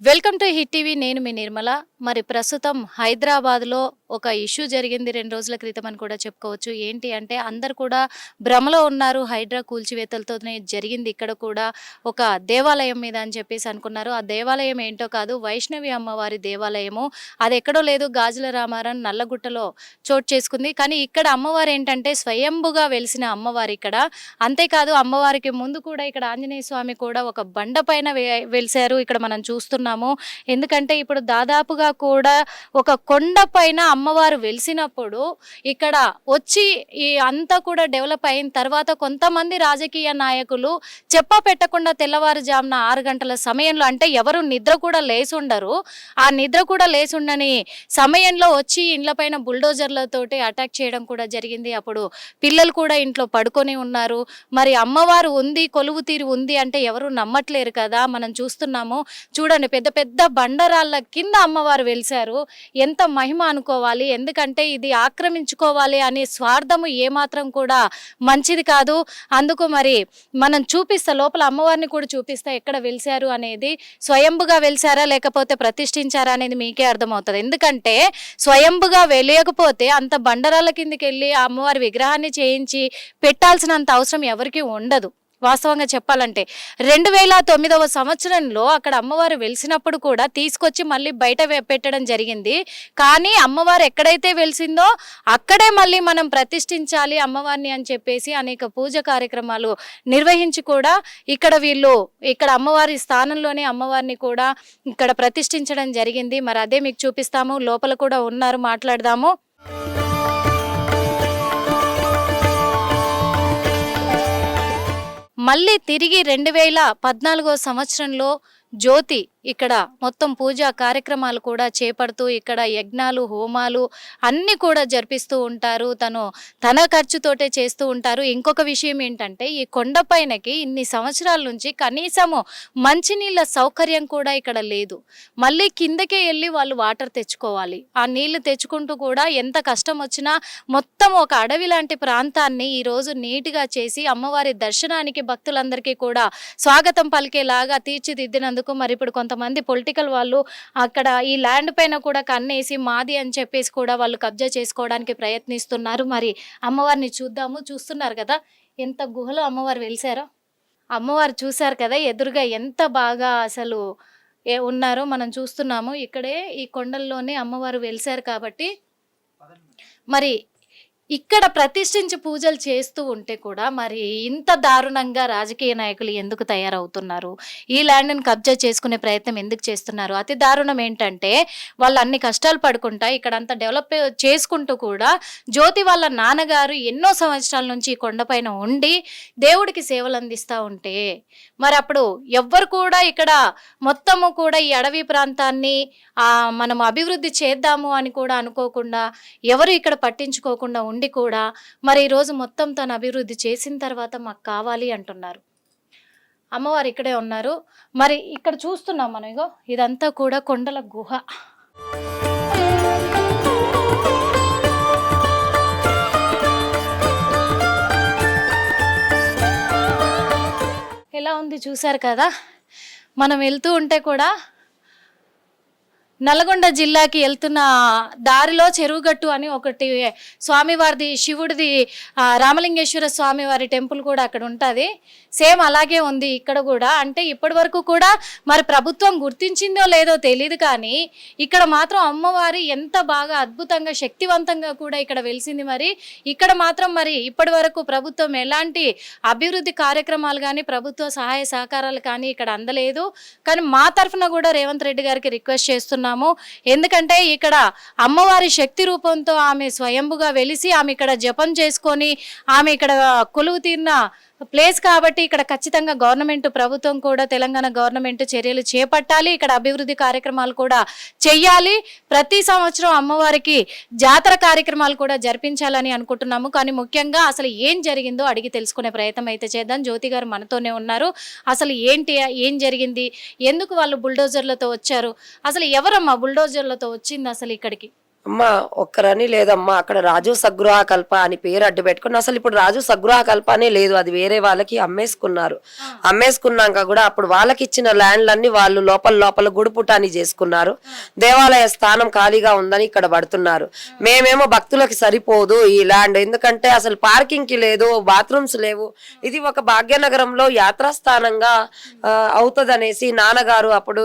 Welcome to hit TV. నేను మీ నిర్మల. మరి ప్రస్తుతం హైదరాబాద్లో ఒక ఇష్యూ జరిగింది 2 రోజుల క్రితం అని కూడా చెప్పుకోవచ్చు. ఏంటి అంటే అందరు కూడా భ్రమలో ఉన్నారు. హైడ్రా కూల్చివేతలతోనే జరిగింది ఇక్కడ కూడా ఒక దేవాలయం మీద అని చెప్పేసి అనుకున్నారు. ఆ దేవాలయం ఏంటో కాదు, వైష్ణవి అమ్మవారి దేవాలయము. అది ఎక్కడో లేదు, గాజుల రామారం నల్లగుట్టలో చోటు చేసుకుంది. కానీ ఇక్కడ అమ్మవారు ఏంటంటే స్వయంభుగా వెలిసిన అమ్మవారు ఇక్కడ. అంతేకాదు అమ్మవారికి ముందు కూడా ఇక్కడ ఆంజనేయ స్వామి కూడా ఒక బండ పైన వెలిశారు. ఇక్కడ మనం చూస్తున్నాము. ఎందుకంటే ఇప్పుడు దాదాపుగా కూడా ఒక కొండ పైన అమ్మవారు వెలిసినప్పుడు ఇక్కడ వచ్చి ఈ అంతా కూడా డెవలప్ అయిన తర్వాత కొంతమంది రాజకీయ నాయకులు చెప్ప పెట్టకుండా తెల్లవారుజామున 6 గంటల సమయంలో, అంటే ఎవరు నిద్ర కూడా లేసుండరు, ఆ నిద్ర కూడా లేసుండని సమయంలో వచ్చి ఇండ్లపైన బుల్డోజర్లతోటి అటాక్ చేయడం కూడా జరిగింది. అప్పుడు పిల్లలు కూడా ఇంట్లో పడుకొని ఉన్నారు. మరి అమ్మవారు ఉంది, కొలువు తీరి ఉంది అంటే ఎవరు నమ్మట్లేరు కదా. మనం చూస్తున్నాము చూడండి, పెద్ద పెద్ద బండరాళ్ళ కింద అమ్మవారు వెలిశారు. ఎంత మహిమ అనుకోవాలి. ఎందుకంటే ఇది ఆక్రమించుకోవాలి అనే స్వార్థము ఏమాత్రం కూడా మంచిది కాదు. అందుకు మరి మనం చూపిస్తా, లోపల అమ్మవారిని కూడా చూపిస్తా ఎక్కడ వెలిశారు అనేది. స్వయంభుగా వెలిశారా లేకపోతే ప్రతిష్ఠించారా అనేది మీకే అర్థమవుతుంది. ఎందుకంటే స్వయంభుగా వెలియకపోతే అంత బండరాళ్ళ కిందకి వెళ్ళి ఆ అమ్మవారి విగ్రహాన్ని చేయించి పెట్టాల్సినంత అవసరం ఎవరికీ ఉండదు. వాస్తవంగా చెప్పాలంటే 2009వ సంవత్సరంలో అక్కడ అమ్మవారు వెలిసినప్పుడు కూడా తీసుకొచ్చి మళ్ళీ బయట పెట్టడం జరిగింది. కానీ అమ్మవారు ఎక్కడైతే వెలిసిందో అక్కడే మళ్ళీ మనం ప్రతిష్ఠించాలి అమ్మవారిని అని చెప్పేసి అనేక పూజ కార్యక్రమాలు నిర్వహించి కూడా ఇక్కడ అమ్మవారి స్థానంలోనే అమ్మవారిని కూడా ఇక్కడ ప్రతిష్ఠించడం జరిగింది. మరి అదే మీకు చూపిస్తాము. లోపల కూడా ఉన్నారు, మాట్లాడదాము. మళ్ళీ తిరిగి 2014వ సంవత్సరంలో జ్యోతి ఇక్కడ మొత్తం పూజా కార్యక్రమాలు కూడా చేపడుతూ ఇక్కడ యజ్ఞాలు, హోమాలు అన్నీ కూడా జరిపిస్తూ ఉంటారు. తన ఖర్చుతోటే చేస్తూ ఉంటారు. ఇంకొక విషయం ఏంటంటే ఈ కొండపైనకి ఇన్ని సంవత్సరాల నుంచి కనీసము మంచినీళ్ళ సౌకర్యం కూడా ఇక్కడ లేదు. మళ్ళీ కిందకే వెళ్ళి వాళ్ళు వాటర్ తెచ్చుకోవాలి. ఆ నీళ్లు తెచ్చుకుంటూ కూడా ఎంత కష్టం వచ్చినా మొత్తం ఒక అడవి లాంటి ప్రాంతాన్ని ఈరోజు నీట్గా చేసి అమ్మవారి దర్శనానికి భక్తులందరికీ కూడా స్వాగతం పలికేలాగా తీర్చిదిద్దినందుకు మరి ఇప్పుడు కొంతమంది పొలిటికల్ వాళ్ళు అక్కడ ఈ ల్యాండ్ పైన కూడా కన్నేసి మాది అని చెప్పేసి కూడా వాళ్ళు కబ్జా చేసుకోవడానికి ప్రయత్నిస్తున్నారు. మరి అమ్మవారిని చూద్దాము. చూస్తున్నారు కదా ఎంత గుహలో అమ్మవారు వెలిసారో. అమ్మవారు చూశారు కదా ఎదురుగా ఎంత బాగా అసలు ఉన్నారో మనం చూస్తున్నాము. ఇక్కడే ఈ కొండల్లోనే అమ్మవారు వెలిసారు కాబట్టి మరి ఇక్కడ ప్రతిష్ఠించి పూజలు చేస్తూ ఉంటే కూడా మరి ఇంత దారుణంగా రాజకీయ నాయకులు ఎందుకు తయారవుతున్నారు? ఈ ల్యాండ్ని కబ్జా చేసుకునే ప్రయత్నం ఎందుకు చేస్తున్నారు? అతి దారుణం ఏంటంటే వాళ్ళు అన్ని కష్టాలు పడుకుంటా ఇక్కడ అంతా డెవలప్ చేసుకుంటూ కూడా జ్యోతి వాళ్ళ నాన్నగారు ఎన్నో సంవత్సరాల నుంచి ఈ కొండపైన ఉండి దేవుడికి సేవలు అందిస్తూ ఉంటే మరి అప్పుడు ఎవ్వరు కూడా ఇక్కడ మొత్తము కూడా ఈ అడవి ప్రాంతాన్ని మనం అభివృద్ధి చేద్దాము అని కూడా అనుకోకుండా, ఎవరు ఇక్కడ పట్టించుకోకుండా ఉండి కూడా మరి ఈరోజు మొత్తం తను అభివృద్ధి చేసిన తర్వాత మాకు కావాలి అంటున్నారు. అమ్మవారు ఇక్కడే ఉన్నారు. మరి ఇక్కడ చూస్తున్నాం మనం, ఇగో ఇదంతా కూడా కొండల గుహ. ఎలా ఉంది చూసారు కదా. మనం వెళ్తూ ఉంటే కూడా నల్గొండ జిల్లాకి వెళ్తున్న దారిలో చెరువుగట్టు అని ఒకటి స్వామివారిది, శివుడిది, రామలింగేశ్వర స్వామివారి టెంపుల్ కూడా అక్కడ ఉంటుంది. సేమ్ అలాగే ఉంది ఇక్కడ కూడా. అంటే ఇప్పటి వరకు కూడా మరి ప్రభుత్వం గుర్తించిందో లేదో తెలియదు, కానీ ఇక్కడ మాత్రం అమ్మవారి ఎంత బాగా అద్భుతంగా శక్తివంతంగా కూడా ఇక్కడ వెలిసింది. మరి ఇక్కడ మాత్రం మరి ఇప్పటి వరకు ప్రభుత్వం ఎలాంటి అభివృద్ధి కార్యక్రమాలు కానీ ప్రభుత్వ సహాయ సహకారాలు కానీ ఇక్కడ అందలేదు. కానీ మా తరఫున కూడా రేవంత్ రెడ్డి గారికి రిక్వెస్ట్ చేస్తున్నాం. ఎందుకంటే ఇక్కడ అమ్మవారి శక్తి రూపంతో ఆమె స్వయంభుగా వెలిసి ఆమె ఇక్కడ జపం చేసుకొని ఆమె ఇక్కడ కొలువు తీరిన ప్లేస్ కాబట్టి ఇక్కడ ఖచ్చితంగా గవర్నమెంట్, ప్రభుత్వం కూడా తెలంగాణ గవర్నమెంట్ చర్యలు చేపట్టాలి. ఇక్కడ అభివృద్ధి కార్యక్రమాలు కూడా చెయ్యాలి. ప్రతి సంవత్సరం అమ్మవారికి జాతర కార్యక్రమాలు కూడా జరిపించాలని అనుకుంటున్నాము. కానీ ముఖ్యంగా అసలు ఏం జరిగిందో అడిగి తెలుసుకునే ప్రయత్నం అయితే చేద్దాం. జ్యోతి గారు మనతోనే ఉన్నారు. అసలు ఏం జరిగింది, ఎందుకు వాళ్ళు బుల్డోజర్లతో వచ్చారు, అసలు ఎవరమ్మా బుల్డోజర్లతో వచ్చింది అసలు ఇక్కడికి? అమ్మా ఒక్కరని లేదమ్మా, అక్కడ రాజు సగృహ కల్ప అని పేరు అడ్డు పెట్టుకుని అసలు ఇప్పుడు రాజు సగృహ కల్ప అనే లేదు, అది వేరే వాళ్ళకి అమ్మేసుకున్నారు. అమ్మేసుకున్నాక కూడా అప్పుడు వాళ్ళకి ఇచ్చిన ల్యాండ్లన్నీ వాళ్ళు లోపల గుడిపుటాని చేసుకున్నారు. దేవాలయ స్థానం ఖాళీగా ఉందని ఇక్కడ పడుతున్నారు. మేమేమో భక్తులకి సరిపోదు ఈ ల్యాండ్, ఎందుకంటే అసలు పార్కింగ్ కి లేదు, బాత్రూమ్స్ లేవు. ఇది ఒక భాగ్యనగరంలో యాత్రాస్థానంగా అవుతుంది అనేసి నాన్నగారు అప్పుడు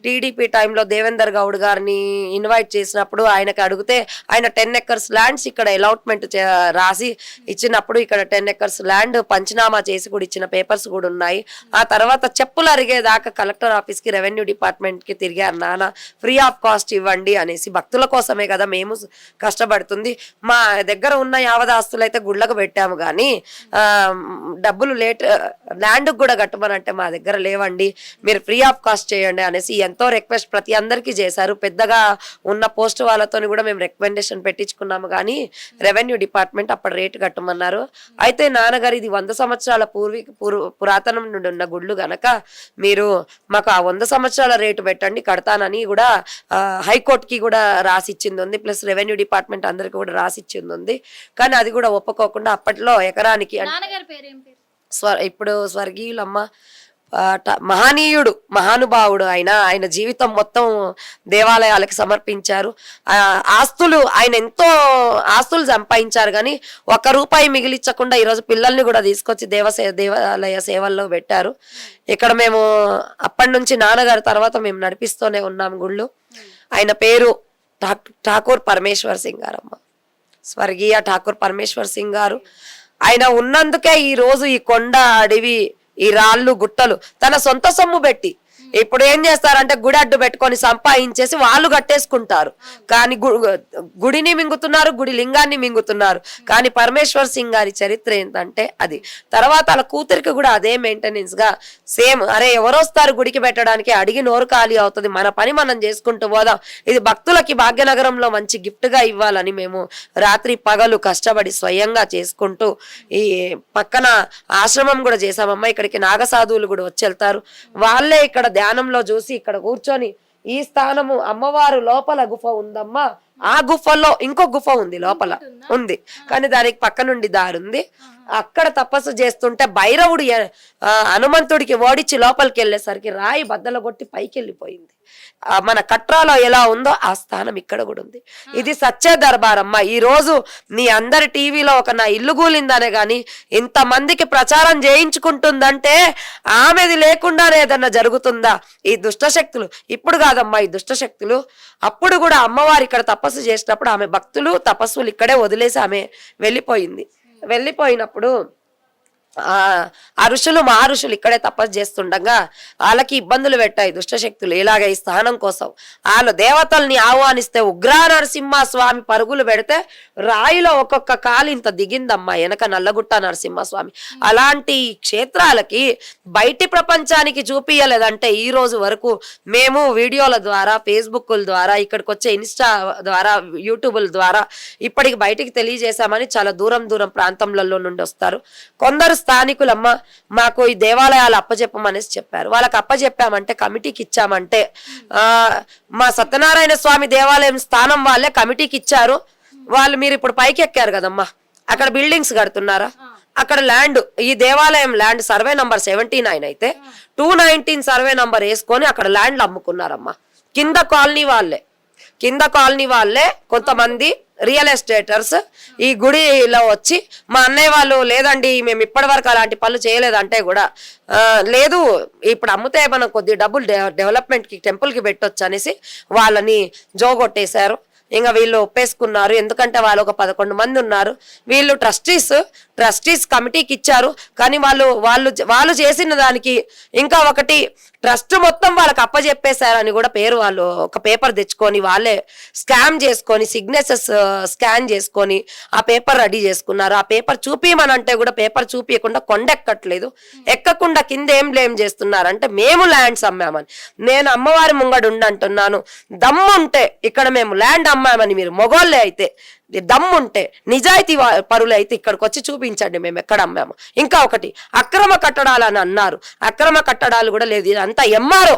టీడీపీ టైంలో దేవేందర్ గౌడ్ గారిని ఇన్వైట్ చేసినప్పుడు ఆయనకి అడిగితే ఆయన 10 acres ల్యాండ్స్ ఇక్కడ అలాట్మెంట్ రాసి ఇచ్చినప్పుడు ఇక్కడ 10 acres ల్యాండ్ పంచనామా చేసి కూడా ఇచ్చిన పేపర్స్ కూడా ఉన్నాయి. ఆ తర్వాత చెప్పులు అరిగేదాకా కలెక్టర్ ఆఫీస్ కి రెవెన్యూ డిపార్ట్మెంట్ కి తిరిగారు నాన్న, ఫ్రీ ఆఫ్ కాస్ట్ ఇవ్వండి అనేసి. భక్తుల కోసమే కదా మేము కష్టపడుతుంది, మా దగ్గర ఉన్న యావదాస్తులు అయితే గుళ్ళకు పెట్టాము కానీ డబ్బులు ల్యాండ్ కూడా కట్టమనంటే మా దగ్గర లేవండి, మీరు ఫ్రీ ఆఫ్ కాస్ట్ చేయండి అనేసి ఎంతో రిక్వెస్ట్ ప్రతి అందరికీ చేశారు. పెద్దగా ఉన్న పోస్ట్ వాళ్ళతో కూడా మేము రికమెండేషన్ పెట్టించుకున్నాము కానీ రెవెన్యూ డిపార్ట్మెంట్ అప్పుడు రేటు కట్టమన్నారు. అయితే నాన్నగారు ఇది 100 సంవత్సరాల పురాతనం నుండి ఉన్న గుళ్ళు గనక మీరు మాకు ఆ 100 సంవత్సరాల రేటు పెట్టండి కడతానని కూడా హైకోర్టుకి కూడా రాసిచ్చింది ఉంది, ప్లస్ రెవెన్యూ డిపార్ట్మెంట్ అందరికి కూడా రాసిచ్చింది ఉంది. కానీ అది కూడా ఒప్పుకోకుండా అప్పట్లో ఎకరానికి ఇప్పుడు స్వర్గీయులమ్మ మహనీయుడు మహానుభావుడు ఆయన జీవితం మొత్తం దేవాలయాలకు సమర్పించారు. ఆయన ఎంతో ఆస్తులు సంపాదించారు కానీ 1 రూపాయి మిగిలించకుండా ఈరోజు పిల్లల్ని కూడా తీసుకొచ్చి దేవాలయ సేవల్లో పెట్టారు. ఇక్కడ మేము అప్పటి నుంచి నాన్నగారి తర్వాత మేము నడిపిస్తూనే ఉన్నాం గుళ్ళు. ఆయన పేరు ఠాకూర్ పరమేశ్వర్ సింగ్ గారమ్మ, స్వర్గీయ ఠాకూర్ పరమేశ్వర్ సింగ్ గారు. ఆయన ఉన్నందుకే ఈ రోజు ఈ కొండ అడవి ఈ రాళ్ళు గుట్టలు తన సొంత సొమ్ము పెట్టి ఇప్పుడు ఏం చేస్తారంటే గుడి అడ్డు పెట్టుకొని సంపాదించేసి వాళ్ళు కట్టేసుకుంటారు. కానీ గుడిని మింగుతున్నారు, గుడి లింగాన్ని మింగుతున్నారు. కానీ పరమేశ్వర్ సింగ్ గారి చరిత్ర ఏంటంటే అది. తర్వాత వాళ్ళ కూతురికి కూడా అదే మెయింటెనెన్స్ గా సేమ్, అరే ఎవరొస్తారు గుడికి పెట్టడానికి, అడిగి నోరు ఖాళీ అవుతుంది, మన పని మనం చేసుకుంటూ పోదాం, ఇది భక్తులకి భాగ్యనగరంలో మంచి గిఫ్ట్ గా ఇవ్వాలని మేము రాత్రి పగలు కష్టపడి స్వయంగా చేసుకుంటూ ఈ పక్కన ఆశ్రమం కూడా చేసామమ్మా. ఇక్కడికి నాగసాధువులు కూడా వచ్చి వెళ్తారు. వాళ్ళే ఇక్కడ ధ్యానంలో చూసి ఇక్కడ కూర్చొని ఈ స్థానము అమ్మవారు లోపల గుఫ ఉందమ్మా, ఆ గుఫలో ఇంకో గుఫ ఉంది లోపల ఉంది కానీ దానికి పక్క నుండి దారి ఉంది. అక్కడ తపస్సు చేస్తుంటే భైరవుడు హనుమంతుడికి ఓడిచి లోపలికి వెళ్ళేసరికి రాయి బద్దలు కొట్టి పైకి వెళ్ళిపోయింది. మన కట్రాలో ఎలా ఉందో ఆ స్థానం ఇక్కడ కూడా ఉంది. ఇది సత్య దర్బార్ అమ్మ. ఈ రోజు మీ అందరి టీవీలో ఒక నా ఇల్లు కూలిందనే గాని ఇంత మందికి ప్రచారం చేయించుకుంటుందంటే ఆమెది లేకుండానే ఏదన్నా జరుగుతుందా? ఈ దుష్టశక్తులు ఇప్పుడు కాదమ్మా, ఈ దుష్టశక్తులు అప్పుడు కూడా అమ్మవారు ఇక్కడ తపస్సు చేసినప్పుడు ఆమె భక్తులు తపస్సులు ఇక్కడే వదిలేసి ఆమె వెళ్ళిపోయినప్పుడు ఆ ఋషులు మహర్షులు ఇక్కడే తపస్సు చేస్తుండగా వాళ్ళకి ఇబ్బందులు పెట్టాయి దుష్టశక్తులు. ఇలాగ ఈ స్థానం కోసం వాళ్ళు దేవతల్ని ఆహ్వానిస్తే ఉగ్ర నరసింహ స్వామి పరుగులు పెడితే రాయిలో ఒక్కొక్క కాలు ఇంత దిగిందమ్మా వెనక నల్లగుట్ట నరసింహస్వామి. అలాంటి క్షేత్రాలకి బయటి ప్రపంచానికి చూపియలేదంటే ఈ రోజు వరకు మేము వీడియోల ద్వారా, ఫేస్బుక్ల ద్వారా, ఇక్కడికి వచ్చే ఇన్స్టా ద్వారా, యూట్యూబ్ల ద్వారా ఇప్పటికి బయటికి తెలియజేశామని చాలా దూరం ప్రాంతంలలో నుండి వస్తారు. కొందరు స్థానికులమ్మ మాకు ఈ దేవాలయాలు అప్పచెప్పమనేసి చెప్పారు. వాళ్ళకి అప్పచెప్పామంటే కమిటీకి ఇచ్చామంటే మా సత్యనారాయణ స్వామి దేవాలయం స్థానం వాళ్ళే కమిటీకి ఇచ్చారు. వాళ్ళు మీరు ఇప్పుడు పైకి ఎక్కారు కదమ్మా, అక్కడ బిల్డింగ్స్ కడుతున్నారా, అక్కడ ల్యాండ్ ఈ దేవాలయం ల్యాండ్ సర్వే నంబర్ 79 అయితే 219 సర్వే నంబర్ వేసుకొని అక్కడ ల్యాండ్లు అమ్ముకున్నారమ్మా. కింద కాలనీ వాళ్ళే కొంతమంది రియల్ ఎస్టేటర్స్ ఈ గుడిలో వచ్చి మా అన్నయ్య వాళ్ళు లేదండి మేము ఇప్పటి వరకు అలాంటి పనులు చేయలేదంటే కూడా లేదు ఇప్పుడు అమ్ముతే మనం కొద్ది డబ్బులు డెవలప్మెంట్ కి టెంపుల్ కి పెట్టొచ్చు అనేసి వాళ్ళని జోగొట్టేశారు. ఇంకా వీళ్ళు ఒప్పేసుకున్నారు. ఎందుకంటే వాళ్ళు ఒక 11 మంది ఉన్నారు. వీళ్ళు ట్రస్టీస్ కమిటీకి ఇచ్చారు. కానీ వాళ్ళు చేసిన దానికి ఇంకా ఒకటి ట్రస్ట్ మొత్తం వాళ్ళకి అప్పచెప్పేశారని కూడా పేరు వాళ్ళు ఒక పేపర్ తెచ్చుకొని వాళ్ళే స్కామ్ చేసుకొని సిగ్నేచర్స్ స్కాన్ చేసుకొని ఆ పేపర్ రెడీ చేసుకున్నారు. ఆ పేపర్ చూపిమనంటే కూడా పేపర్ చూపించకుండా కొండెక్కట్లేదు. ఎక్కకుండా కింద ఏం బ్లేమ్ చేస్తున్నారంటే మేము ల్యాండ్స్ అమ్మామని. నేను అమ్మవారి ముంగడు ఉండంటున్నాను, దమ్ముంటే ఇక్కడ మేము ల్యాండ్ అమ్మామని మీరు మొగోళ్ళే అయితే దమ్ముంటే నిజాయితీ పరులు అయితే ఇక్కడికి వచ్చి చూపించండి మేము ఎక్కడ అమ్మాము. ఇంకా ఒకటి, అక్రమ కట్టడాలు అని అన్నారు. అక్రమ కట్టడాలు కూడా లేదు. ఇదంతా ఎంఆర్ఓ,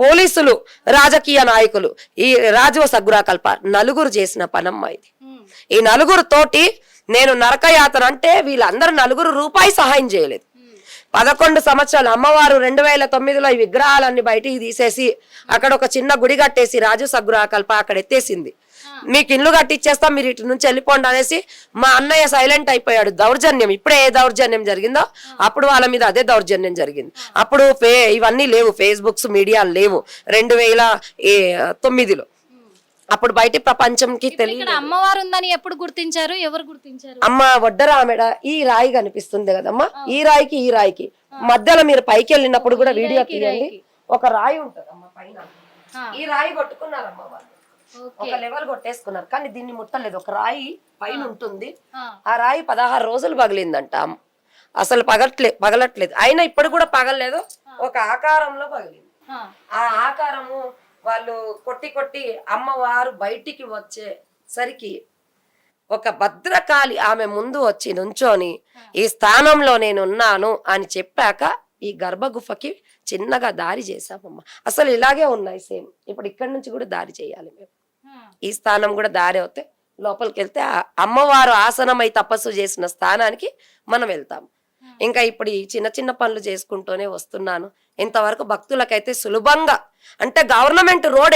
పోలీసులు, రాజకీయ నాయకులు, ఈ రాజీవ సగ్గురాకల్ప నలుగురు చేసిన పనమ్మ ఇది. ఈ నలుగురు తోటి నేను నరకయాతన అంటే వీళ్ళందరూ నలుగురు రూపాయి సహాయం చేయలేదు. 11 సంవత్సరాలు అమ్మవారు 2009లో ఈ విగ్రహాలన్నీ బయటికి తీసేసి అక్కడ ఒక చిన్న గుడి కట్టేసి రాజు సగ్గురాకల్ప అక్కడ ఎత్తేసింది. మీకు ఇల్లు కట్టిచ్చేస్తాం, మీరు ఇటు నుంచి వెళ్ళిపోండి అనేసి మా అన్నయ్య సైలెంట్ అయిపోయాడు. దౌర్జన్యం ఇప్పుడే ఏ దౌర్జన్యం జరిగిందో అప్పుడు వాళ్ళ మీద అదే దౌర్జన్యం జరిగింది. అప్పుడు ఇవన్నీ లేవు, ఫేస్బుక్స్ మీడియాలు లేవు 2009లో. అప్పుడు బయట ప్రపంచంకి తెలియదు. అమ్మవారు ఉందని ఎప్పుడు గుర్తించారు, ఎవరు గుర్తించారు? అమ్మ వడ్డరామెడ ఈ రాయి కనిపిస్తుంది కదమ్మా, ఈ రాయికి మధ్యలో మీరు పైకి వెళ్ళినప్పుడు కూడా వీడియో తీయండి, ఒక రాయి ఉంటది అమ్మ పైన. ఈ రాయి కొట్టుకున్నారమ్మ వాళ్ళు, ఒక లెవెల్ కొట్టేసుకున్నారు, కానీ దీన్ని ముట్టలేదు. ఒక రాయి పైన ఉంటుంది, ఆ రాయి 16 రోజులు పగిలిందంట. అసలు పగలట్లేదు, అయినా ఇప్పుడు కూడా పగలలేదు, ఒక ఆకారంలో పగిలింది. ఆ ఆకారము వాళ్ళు కొట్టి అమ్మవారు బయటికి వచ్చేసరికి ఒక భద్రకాళి ఆమె ముందు వచ్చి నుంచొని ఈ స్థానంలో నేనున్నాను అని చెప్పాక ఈ గర్భగుఫకి చిన్నగా దారి చేశామమ్మ. అసలు ఇలాగే ఉన్నాయి సేమ్. ఇప్పుడు ఇక్కడి నుంచి కూడా దారి చేయాలి మేము. ఈ స్థానం కూడా దారి అవుతే లోపలికి వెళ్తే అమ్మవారు ఆసనమై తపస్సు చేసిన స్థానానికి మనం వెళ్తాం. ఇంకా ఇప్పుడు ఈ చిన్న పనులు చేసుకుంటూనే వస్తున్నాను. ఇంతవరకు భక్తులకైతే సులభంగా, అంటే గవర్నమెంట్ రోడ్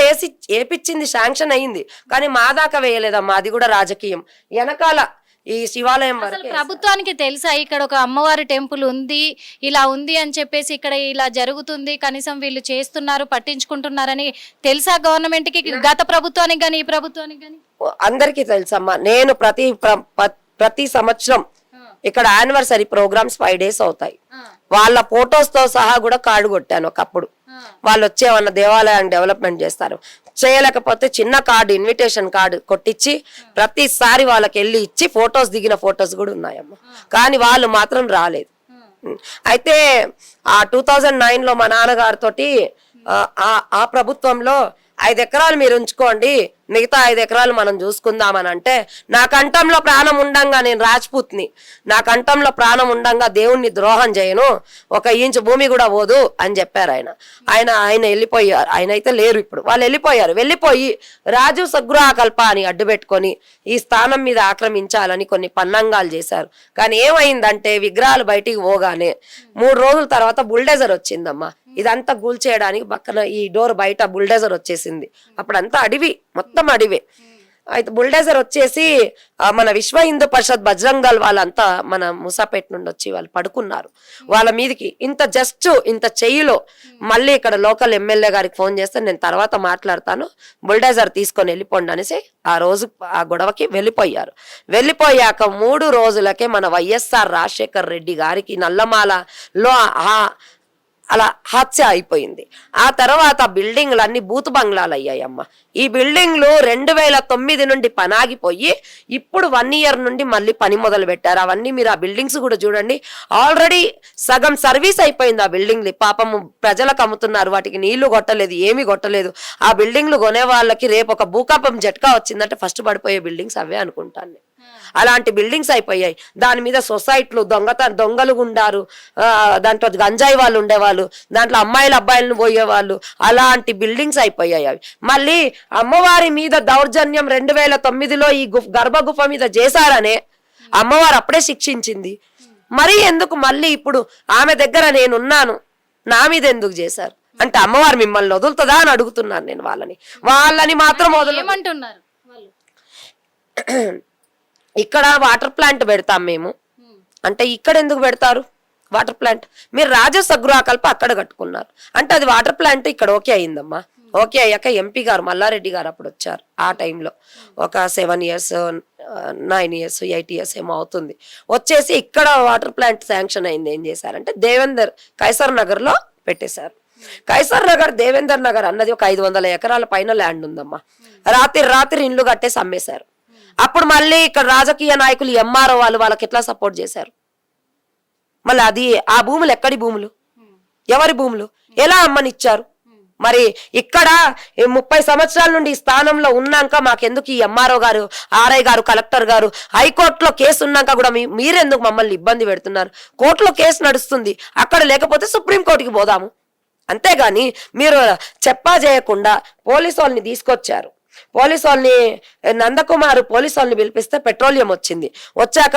వేపించింది, శాంక్షన్ అయింది, కానీ మా దాకా వేయలేదమ్మా. అది కూడా రాజకీయం. వెనకాల ఈ శివాలయం వరకు ప్రభుత్వానికి తెలుసా ఇక్కడ ఒక అమ్మవారి టెంపుల్ ఉంది, ఇలా ఉంది అని చెప్పేసి, ఇక్కడ ఇలా జరుగుతుంది, కనీసం వీళ్ళు చేస్తున్నారు, పట్టించుకుంటున్నారని తెలుసా గవర్నమెంట్ కి, గత ప్రభుత్వానికి గానీ ఈ ప్రభుత్వానికి గానీ? అందరికీ తెలుసమ్మా. నేను ప్రతి సంవత్సరం ఇక్కడ యానివర్సరీ ప్రోగ్రామ్స్ 5 days అవుతాయి. వాళ్ళ ఫొటోస్ తో సహా కూడా కార్డు కొట్టాను. ఒకప్పుడు వాళ్ళు వచ్చేవన్న దేవాలయాన్ని డెవలప్మెంట్ చేస్తారు, చేయలేకపోతే చిన్న కార్డు, ఇన్విటేషన్ కార్డు కొట్టించి ప్రతిసారి వాళ్ళకి వెళ్ళి ఇచ్చి దిగిన ఫొటోస్ కూడా ఉన్నాయమ్మా. కానీ వాళ్ళు మాత్రం రాలేదు. అయితే ఆ 2009లో మా నాన్నగారితోటి ఆ ప్రభుత్వంలో 5 ఎకరాలు మీరు ఉంచుకోండి, మిగతా 5 ఎకరాలు మనం చూసుకుందామని అంటే, నా కంఠంలో ప్రాణం ఉండంగా, నేను రాజ్పూత్ని, నా కంఠంలో ప్రాణం ఉండంగా దేవుణ్ణి ద్రోహం చేయను, 1 ఇంచు భూమి కూడా పోదు అని చెప్పారు ఆయన వెళ్ళిపోయారు. ఆయన అయితే లేరు ఇప్పుడు, వాళ్ళు వెళ్ళిపోయి రాజు సగ్గురాకల్ప అని అడ్డు పెట్టుకొని ఈ స్థానం మీద ఆక్రమించాలని కొన్ని పన్నంగాలు చేశారు. కానీ ఏమైందంటే విగ్రహాలు బయటికి పోగానే 3 రోజుల తర్వాత బుల్డేజర్ వచ్చిందమ్మా. ఇదంతా కూల్చేయడానికి పక్కన ఈ డోర్ బయట బుల్డేజర్ వచ్చేసింది. అప్పుడంతా అడవి, మొత్తం అడివే. అయితే బుల్డేజర్ వచ్చేసి మన విశ్వ హిందూ పరిషత్ బజరంగ్ దళ్ వాళ్ళంతా మన ముసాపేట నుండి వచ్చి వాళ్ళు పడుకున్నారు. వాళ్ళ మీదకి ఇంత చెయ్యిలో మళ్ళీ ఇక్కడ లోకల్ ఎమ్మెల్యే గారికి ఫోన్ చేస్తే, నేను తర్వాత మాట్లాడతాను, బుల్డేజర్ తీసుకొని వెళ్ళిపోండి అనేసి ఆ రోజు ఆ గొడవకి వెళ్ళిపోయాక 3 రోజులకే మన వైఎస్ఆర్ రాజశేఖర్ రెడ్డి గారికి నల్లమాలలో అలా హత్య అయిపోయింది. ఆ తర్వాత బిల్డింగ్లు అన్ని బూత్ బంగ్లాలు అయ్యాయమ్మ. ఈ బిల్డింగ్లు 2009 నుండి పనాగిపోయి ఇప్పుడు 1 year నుండి మళ్ళీ పని మొదలు పెట్టారు. అవన్నీ మీరు ఆ బిల్డింగ్స్ కూడా చూడండి, ఆల్రెడీ సగం సర్వీస్ అయిపోయింది ఆ బిల్డింగ్లు. పాపము ప్రజలకు అమ్ముతున్నారు, వాటికి నీళ్లు కొట్టలేదు, ఏమీ కొట్టలేదు. ఆ బిల్డింగ్లు కొనే వాళ్ళకి రేపు ఒక భూకంపం జట్కా వచ్చిందంటే ఫస్ట్ పడిపోయే బిల్డింగ్స్ అవే అనుకుంటాను. అలాంటి బిల్డింగ్స్ అయిపోయాయి. దాని మీద సొసైటీలు, దొంగలు ఉండారు, దాంట్లో గంజాయి వాళ్ళు ఉండేవాళ్ళు, దాంట్లో అబ్బాయిలను పోయేవాళ్ళు, అలాంటి బిల్డింగ్స్ అయిపోయాయి అవి. మళ్ళీ అమ్మవారి మీద దౌర్జన్యం 2009లో ఈ గర్భగుఫ మీద చేశారనే అమ్మవారు అప్పుడే శిక్షించింది. మరి ఎందుకు మళ్ళీ ఇప్పుడు ఆమె దగ్గర నేనున్నాను, నా మీద ఎందుకు చేశారు అంటే అమ్మవారు మిమ్మల్ని వదులుతుందా అని అడుగుతున్నాను నేను. వాళ్ళని మాత్రం ఏమంటున్నారు వాళ్ళు? ఇక్కడ వాటర్ ప్లాంట్ పెడతాం మేము అంటే, ఇక్కడ ఎందుకు పెడతారు వాటర్ ప్లాంట్? మీరు రాజు సగ్గురాకల్ప అక్కడ కట్టుకున్నారు అంటే అది వాటర్ ప్లాంట్ ఇక్కడ ఓకే అయిందమ్మా. ఓకే అయ్యాక ఎంపీ గారు మల్లారెడ్డి గారు అప్పుడు వచ్చారు. ఆ టైంలో ఒక 7 years 9 years 8 years ఏమో అవుతుంది. వచ్చేసి ఇక్కడ వాటర్ ప్లాంట్ శాంక్షన్ అయింది. ఏం చేశారంటే కైసర్ నగర్ లో పెట్టేశారు. కైసర్ నగర్, దేవేందర్ నగర్ అన్నది ఒక 500 ఎకరాల పైన ల్యాండ్ ఉందమ్మా. రాత్రి ఇండ్లు కట్టేసి అమ్మేశారు. అప్పుడు మళ్ళీ ఇక్కడ రాజకీయ నాయకులు ఎంఆర్ఓ వాళ్ళకి ఎట్లా సపోర్ట్ చేశారు? మళ్ళీ అది ఆ భూములు ఎక్కడి భూములు, ఎవరి భూములు, ఎలా అమ్మనిచ్చారు? మరి ఇక్కడ 30 సంవత్సరాల నుండి ఈ స్థానంలో ఉన్నాక మాకెందుకు ఈ ఎంఆర్ఓ గారు, ఆర్ఐ గారు, కలెక్టర్ గారు, హైకోర్టులో కేసు ఉన్నాక కూడా మీరెందుకు మమ్మల్ని ఇబ్బంది పెడుతున్నారు? కోర్టులో కేసు నడుస్తుంది, అక్కడ లేకపోతే సుప్రీంకోర్టుకి పోదాము. అంతేగాని మీరు చెప్పా చేయకుండా పోలీసు వాళ్ళని తీసుకొచ్చారు. పోలీసు వాళ్ళని నందకుమార్ పోలీసు వాళ్ళని పిలిపిస్తే పెట్రోలియం వచ్చింది. వచ్చాక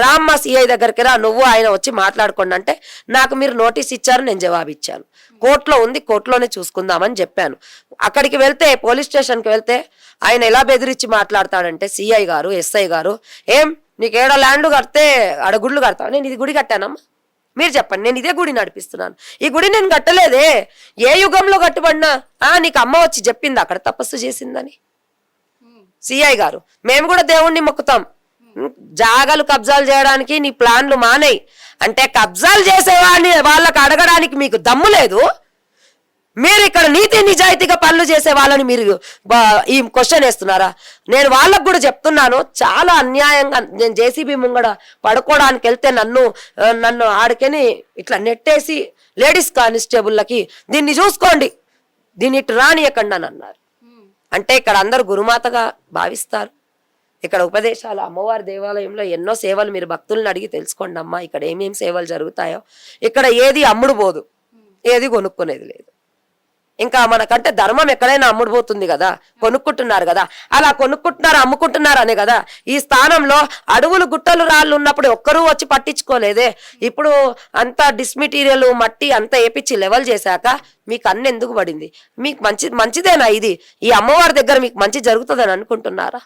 రామ్మ సిఐ దగ్గరికి రా, నువ్వు ఆయన వచ్చి మాట్లాడుకోండి అంటే నాకు మీరు నోటీస్ ఇచ్చారు, నేను జవాబు ఇచ్చాను. కోర్టులో ఉంది, కోర్టులోనే చూసుకుందామని చెప్పాను. అక్కడికి వెళ్తే పోలీస్ స్టేషన్కి వెళ్తే ఆయన ఎలా బెదిరించి మాట్లాడతాడంటే సిఐ గారు, ఎస్ఐ గారు, ఏం నీకు ఏడ ల్యాండ్ కడితే ఆడ గుడ్లు కడతావు? నేను ఇది గుడి కట్టానమ్మా, మీరు చెప్పండి. నేను ఇదే గుడి నడిపిస్తున్నాను. ఈ గుడి నేను కట్టలేదే, ఏ యుగంలో కట్టుబడినా నీకు అమ్మ వచ్చి చెప్పింది అక్కడ తపస్సు చేసిందని. సిఐ గారు, మేము కూడా దేవుణ్ణి మొక్కుతాం, జాగాలు కబ్జాలు చేయడానికి నీ ప్లాన్లు మానేయి అంటే కబ్జాలు చేసేవాడిని వాళ్ళకి అడగడానికి మీకు దమ్ము లేదు. మీరు ఇక్కడ నీతి నిజాయితీగా పనులు చేసే వాళ్ళని మీరు ఈ క్వశ్చన్ వేస్తున్నారా? నేను వాళ్ళకు కూడా చెప్తున్నాను, చాలా అన్యాయంగా నేను జేసీబీ ముంగడ పడుకోవడానికి వెళ్తే నన్ను ఆడికని ఇట్లా నెట్టేసి లేడీస్ కానిస్టేబుల్లకి దీన్ని చూసుకోండి, దీన్ని ఇటు రానియకండి అని అన్నారు. అంటే ఇక్కడ అందరు గురుమాతగా భావిస్తారు. ఇక్కడ ఉపదేశాలు, అమ్మవారి దేవాలయంలో ఎన్నో సేవలు మీరు భక్తులను అడిగి తెలుసుకోండి అమ్మా, ఇక్కడ ఏమేమి సేవలు జరుగుతాయో. ఇక్కడ ఏది అమ్ముడు పోదు, ఏది కొనుక్కునేది లేదు. ఇంకా మనకంటే ధర్మం ఎక్కడైనా అమ్ముడుపోతుంది కదా, కొనుక్కుంటున్నారు కదా, అలా కొనుక్కుంటున్నారు అమ్ముకుంటున్నారు అనే కదా. ఈ స్థానంలో అడవులు గుట్టలు రాళ్ళు ఉన్నప్పుడు ఒక్కరూ వచ్చి పట్టించుకోలేదే. ఇప్పుడు అంత డిస్మెటీరియల్ మట్టి అంతా వేపించి లెవెల్ చేశాక మీకు అన్ని ఎందుకు పడింది? మీకు మంచిదేనా ఇది? ఈ అమ్మవారి దగ్గర మీకు మంచి జరుగుతుందని అనుకుంటున్నారా?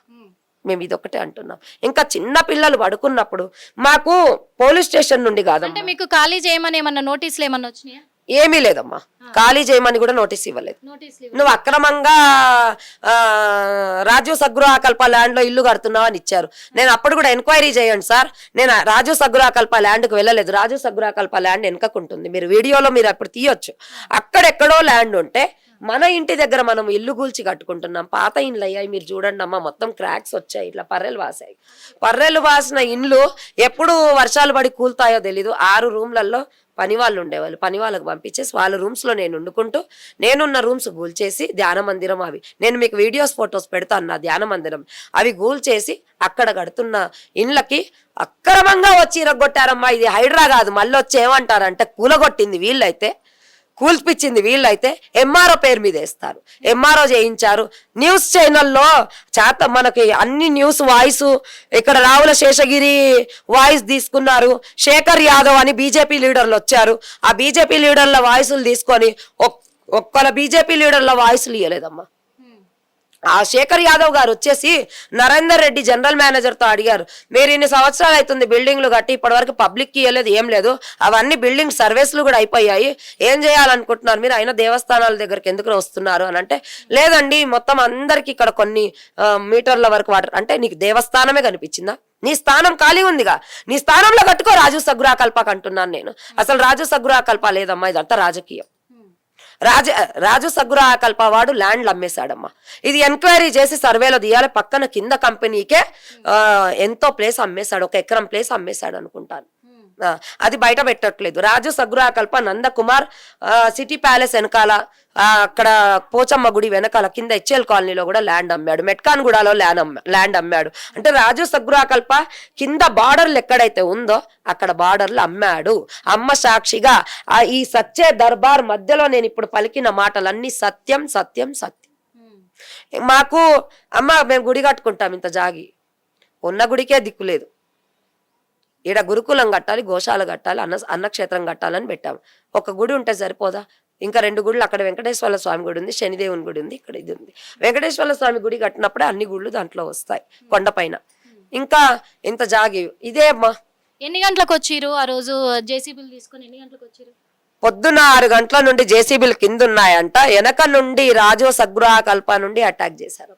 మేము ఇదొక్కటే అంటున్నాం. ఇంకా చిన్న పిల్లలు పడుకున్నప్పుడు మాకు పోలీస్ స్టేషన్ నుండి కాదమ్మా, మీకు ఖాళీ చేయమని ఏమన్నా నోటీసులు ఏమన్నా వచ్చినాయా? ఏమీ లేదమ్మా, ఖాళీ చేయమని కూడా నోటీస్ ఇవ్వలేదు. నువ్వు అక్రమంగా రాజీవ్ సగృహకల్ప ల్యాండ్ లో ఇల్లు కడుతున్నావు అని ఇచ్చారు. నేను అప్పుడు కూడా ఎంక్వైరీ చేయండి సార్, నేను రాజీవ్ సగృహకల్ప ల్యాండ్కి వెళ్ళలేదు. రాజీవ్ సగృహకల్ప ల్యాండ్ వెనకకుంటుంది, మీరు వీడియోలో మీరు అప్పుడు తీయొచ్చు. అక్కడెక్కడో ల్యాండ్ ఉంటే మన ఇంటి దగ్గర మనం ఇల్లు కూల్చి కట్టుకుంటున్నాం. పాత ఇండ్లు అయ్యాయి, మీరు చూడండి అమ్మా, మొత్తం క్రాక్స్ వచ్చాయి, ఇట్లా పర్రెలు వాసాయి. పర్రెలు వాసిన ఇండ్లు ఎప్పుడు వర్షాలు పడి కూలుతాయో తెలీదు. 6 రూమ్లలో పని వాళ్ళు ఉండేవాళ్ళు, పని వాళ్ళకు పంపించేసి వాళ్ళ రూమ్స్ లో నేను వండుకుంటూ, నేనున్న రూమ్స్ గూల్చేసి ధ్యాన మందిరం, అవి నేను మీకు వీడియోస్ ఫొటోస్ పెడతాను, నా ధ్యాన మందిరం అవి గూల్చేసి అక్కడ కడుతున్న ఇండ్లకి అక్రమంగా వచ్చి ఇరగొట్టారమ్మా. ఇది హైడ్రా కాదు, మళ్ళీ వచ్చి ఏమంటారంటే కూలగొట్టింది వీళ్ళైతే, కూల్పిచ్చింది వీళ్ళైతే ఎంఆర్ఓ పేరు మీద వేస్తారు. ఎంఆర్ఓ చేయించారు. న్యూస్ ఛానల్లో మనకి అన్ని న్యూస్ వాయిస్, ఇక్కడ రావుల శేషగిరి వాయిస్ తీసుకున్నారు. శేఖర్ యాదవ్ అని బీజేపీ లీడర్లు వచ్చారు. ఆ బీజేపీ లీడర్ల వాయిస్లు తీసుకొని ఒక్కల బీజేపీ లీడర్ల వాయిస్లు ఇవ్వలేదమ్మా. ఆ శేఖర్ యాదవ్ గారు వచ్చేసి నరేందర్ రెడ్డి జనరల్ మేనేజర్ తో అడిగారు, మీరు ఇన్ని సంవత్సరాలు అవుతుంది బిల్డింగ్లు కట్టి, ఇప్పటి వరకు పబ్లిక్ కి ఇవ్వలేదు, ఏం లేదు, అవన్నీ బిల్డింగ్ సర్వీస్లు కూడా అయిపోయాయి, ఏం చేయాలనుకుంటున్నారు మీరు, అయినా దేవస్థానాల దగ్గరికి ఎందుకు వస్తున్నారు అని అంటే, లేదండి మొత్తం అందరికి ఇక్కడ కొన్ని మీటర్ల వరకు వాటర్ అంటే, నీకు దేవస్థానమే కనిపించిందా? నీ స్థానం ఖాళీ ఉందిగా, నీ స్థానంలో కట్టుకో రాజు సగృహకల్పకు అంటున్నాను నేను. అసలు రాజు సగృహకల్ప లేదమ్మా, ఇదంతా రాజకీయం. రాజు సగృహకల్ప వాడు ల్యాండ్లు అమ్మేశాడమ్మా. ఇది ఎంక్వైరీ చేసి సర్వేలో తీయాలి. పక్కన కింద కంపెనీకే ఎంతో ప్లేస్ అమ్మేశాడు, 1 ఎకరం ప్లేస్ అమ్మేశాడు అనుకుంటాను. అది బయట పెట్టట్లేదు. రాజు సగృహకల్ప నందకుమార్ సిటీ ప్యాలెస్ వెనకాల, అక్కడ పోచమ్మ గుడి వెనకాల కింద హెచ్ఎల్ కాలనీలో కూడా ల్యాండ్ అమ్మాడు, మెట్కాన్ గూడలో ల్యాండ్ అమ్మాడు. అంటే రాజు సగృహకల్ప కింద బార్డర్లు ఎక్కడైతే ఉందో అక్కడ బార్డర్లు అమ్మాడు. అమ్మ సాక్షిగా ఈ సత్య దర్బార్ మధ్యలో నేను ఇప్పుడు పలికిన మాటలన్నీ సత్యం సత్యం సత్యం. మాకు అమ్మ మేము గుడి కట్టుకుంటాం, ఇంత జాగి ఉన్న గుడికే దిక్కులేదు. ఈడ గురుకులం కట్టాలి, గోశాల కట్టాలి, అన్నక్షేత్రం కట్టాలని పెట్టాము. ఒక గుడి ఉంటే సరిపోదా? ఇంకా 2 గుళ్ళు, అక్కడ వెంకటేశ్వర స్వామి గుడి ఉంది, శనిదేవుని గుడి ఉంది, ఇక్కడ ఇది ఉంది. వెంకటేశ్వర స్వామి గుడి కట్టినప్పుడే అన్ని గుళ్ళు దాంట్లో వస్తాయి కొండపైన. ఇంకా ఇంత జాగి ఇదే అమ్మా. ఎన్ని గంటలకు వచ్చిరు ఆ రోజు జేసీబీలు తీసుకొని? ఎన్ని గంటలకు వచ్చిరు? పొద్దున్న 6 గంటల నుండి జేసీబీలు కింద ఉన్నాయంట. వెనక నుండి రాజు సగృహకల్ప నుండి అటాక్ చేశారు.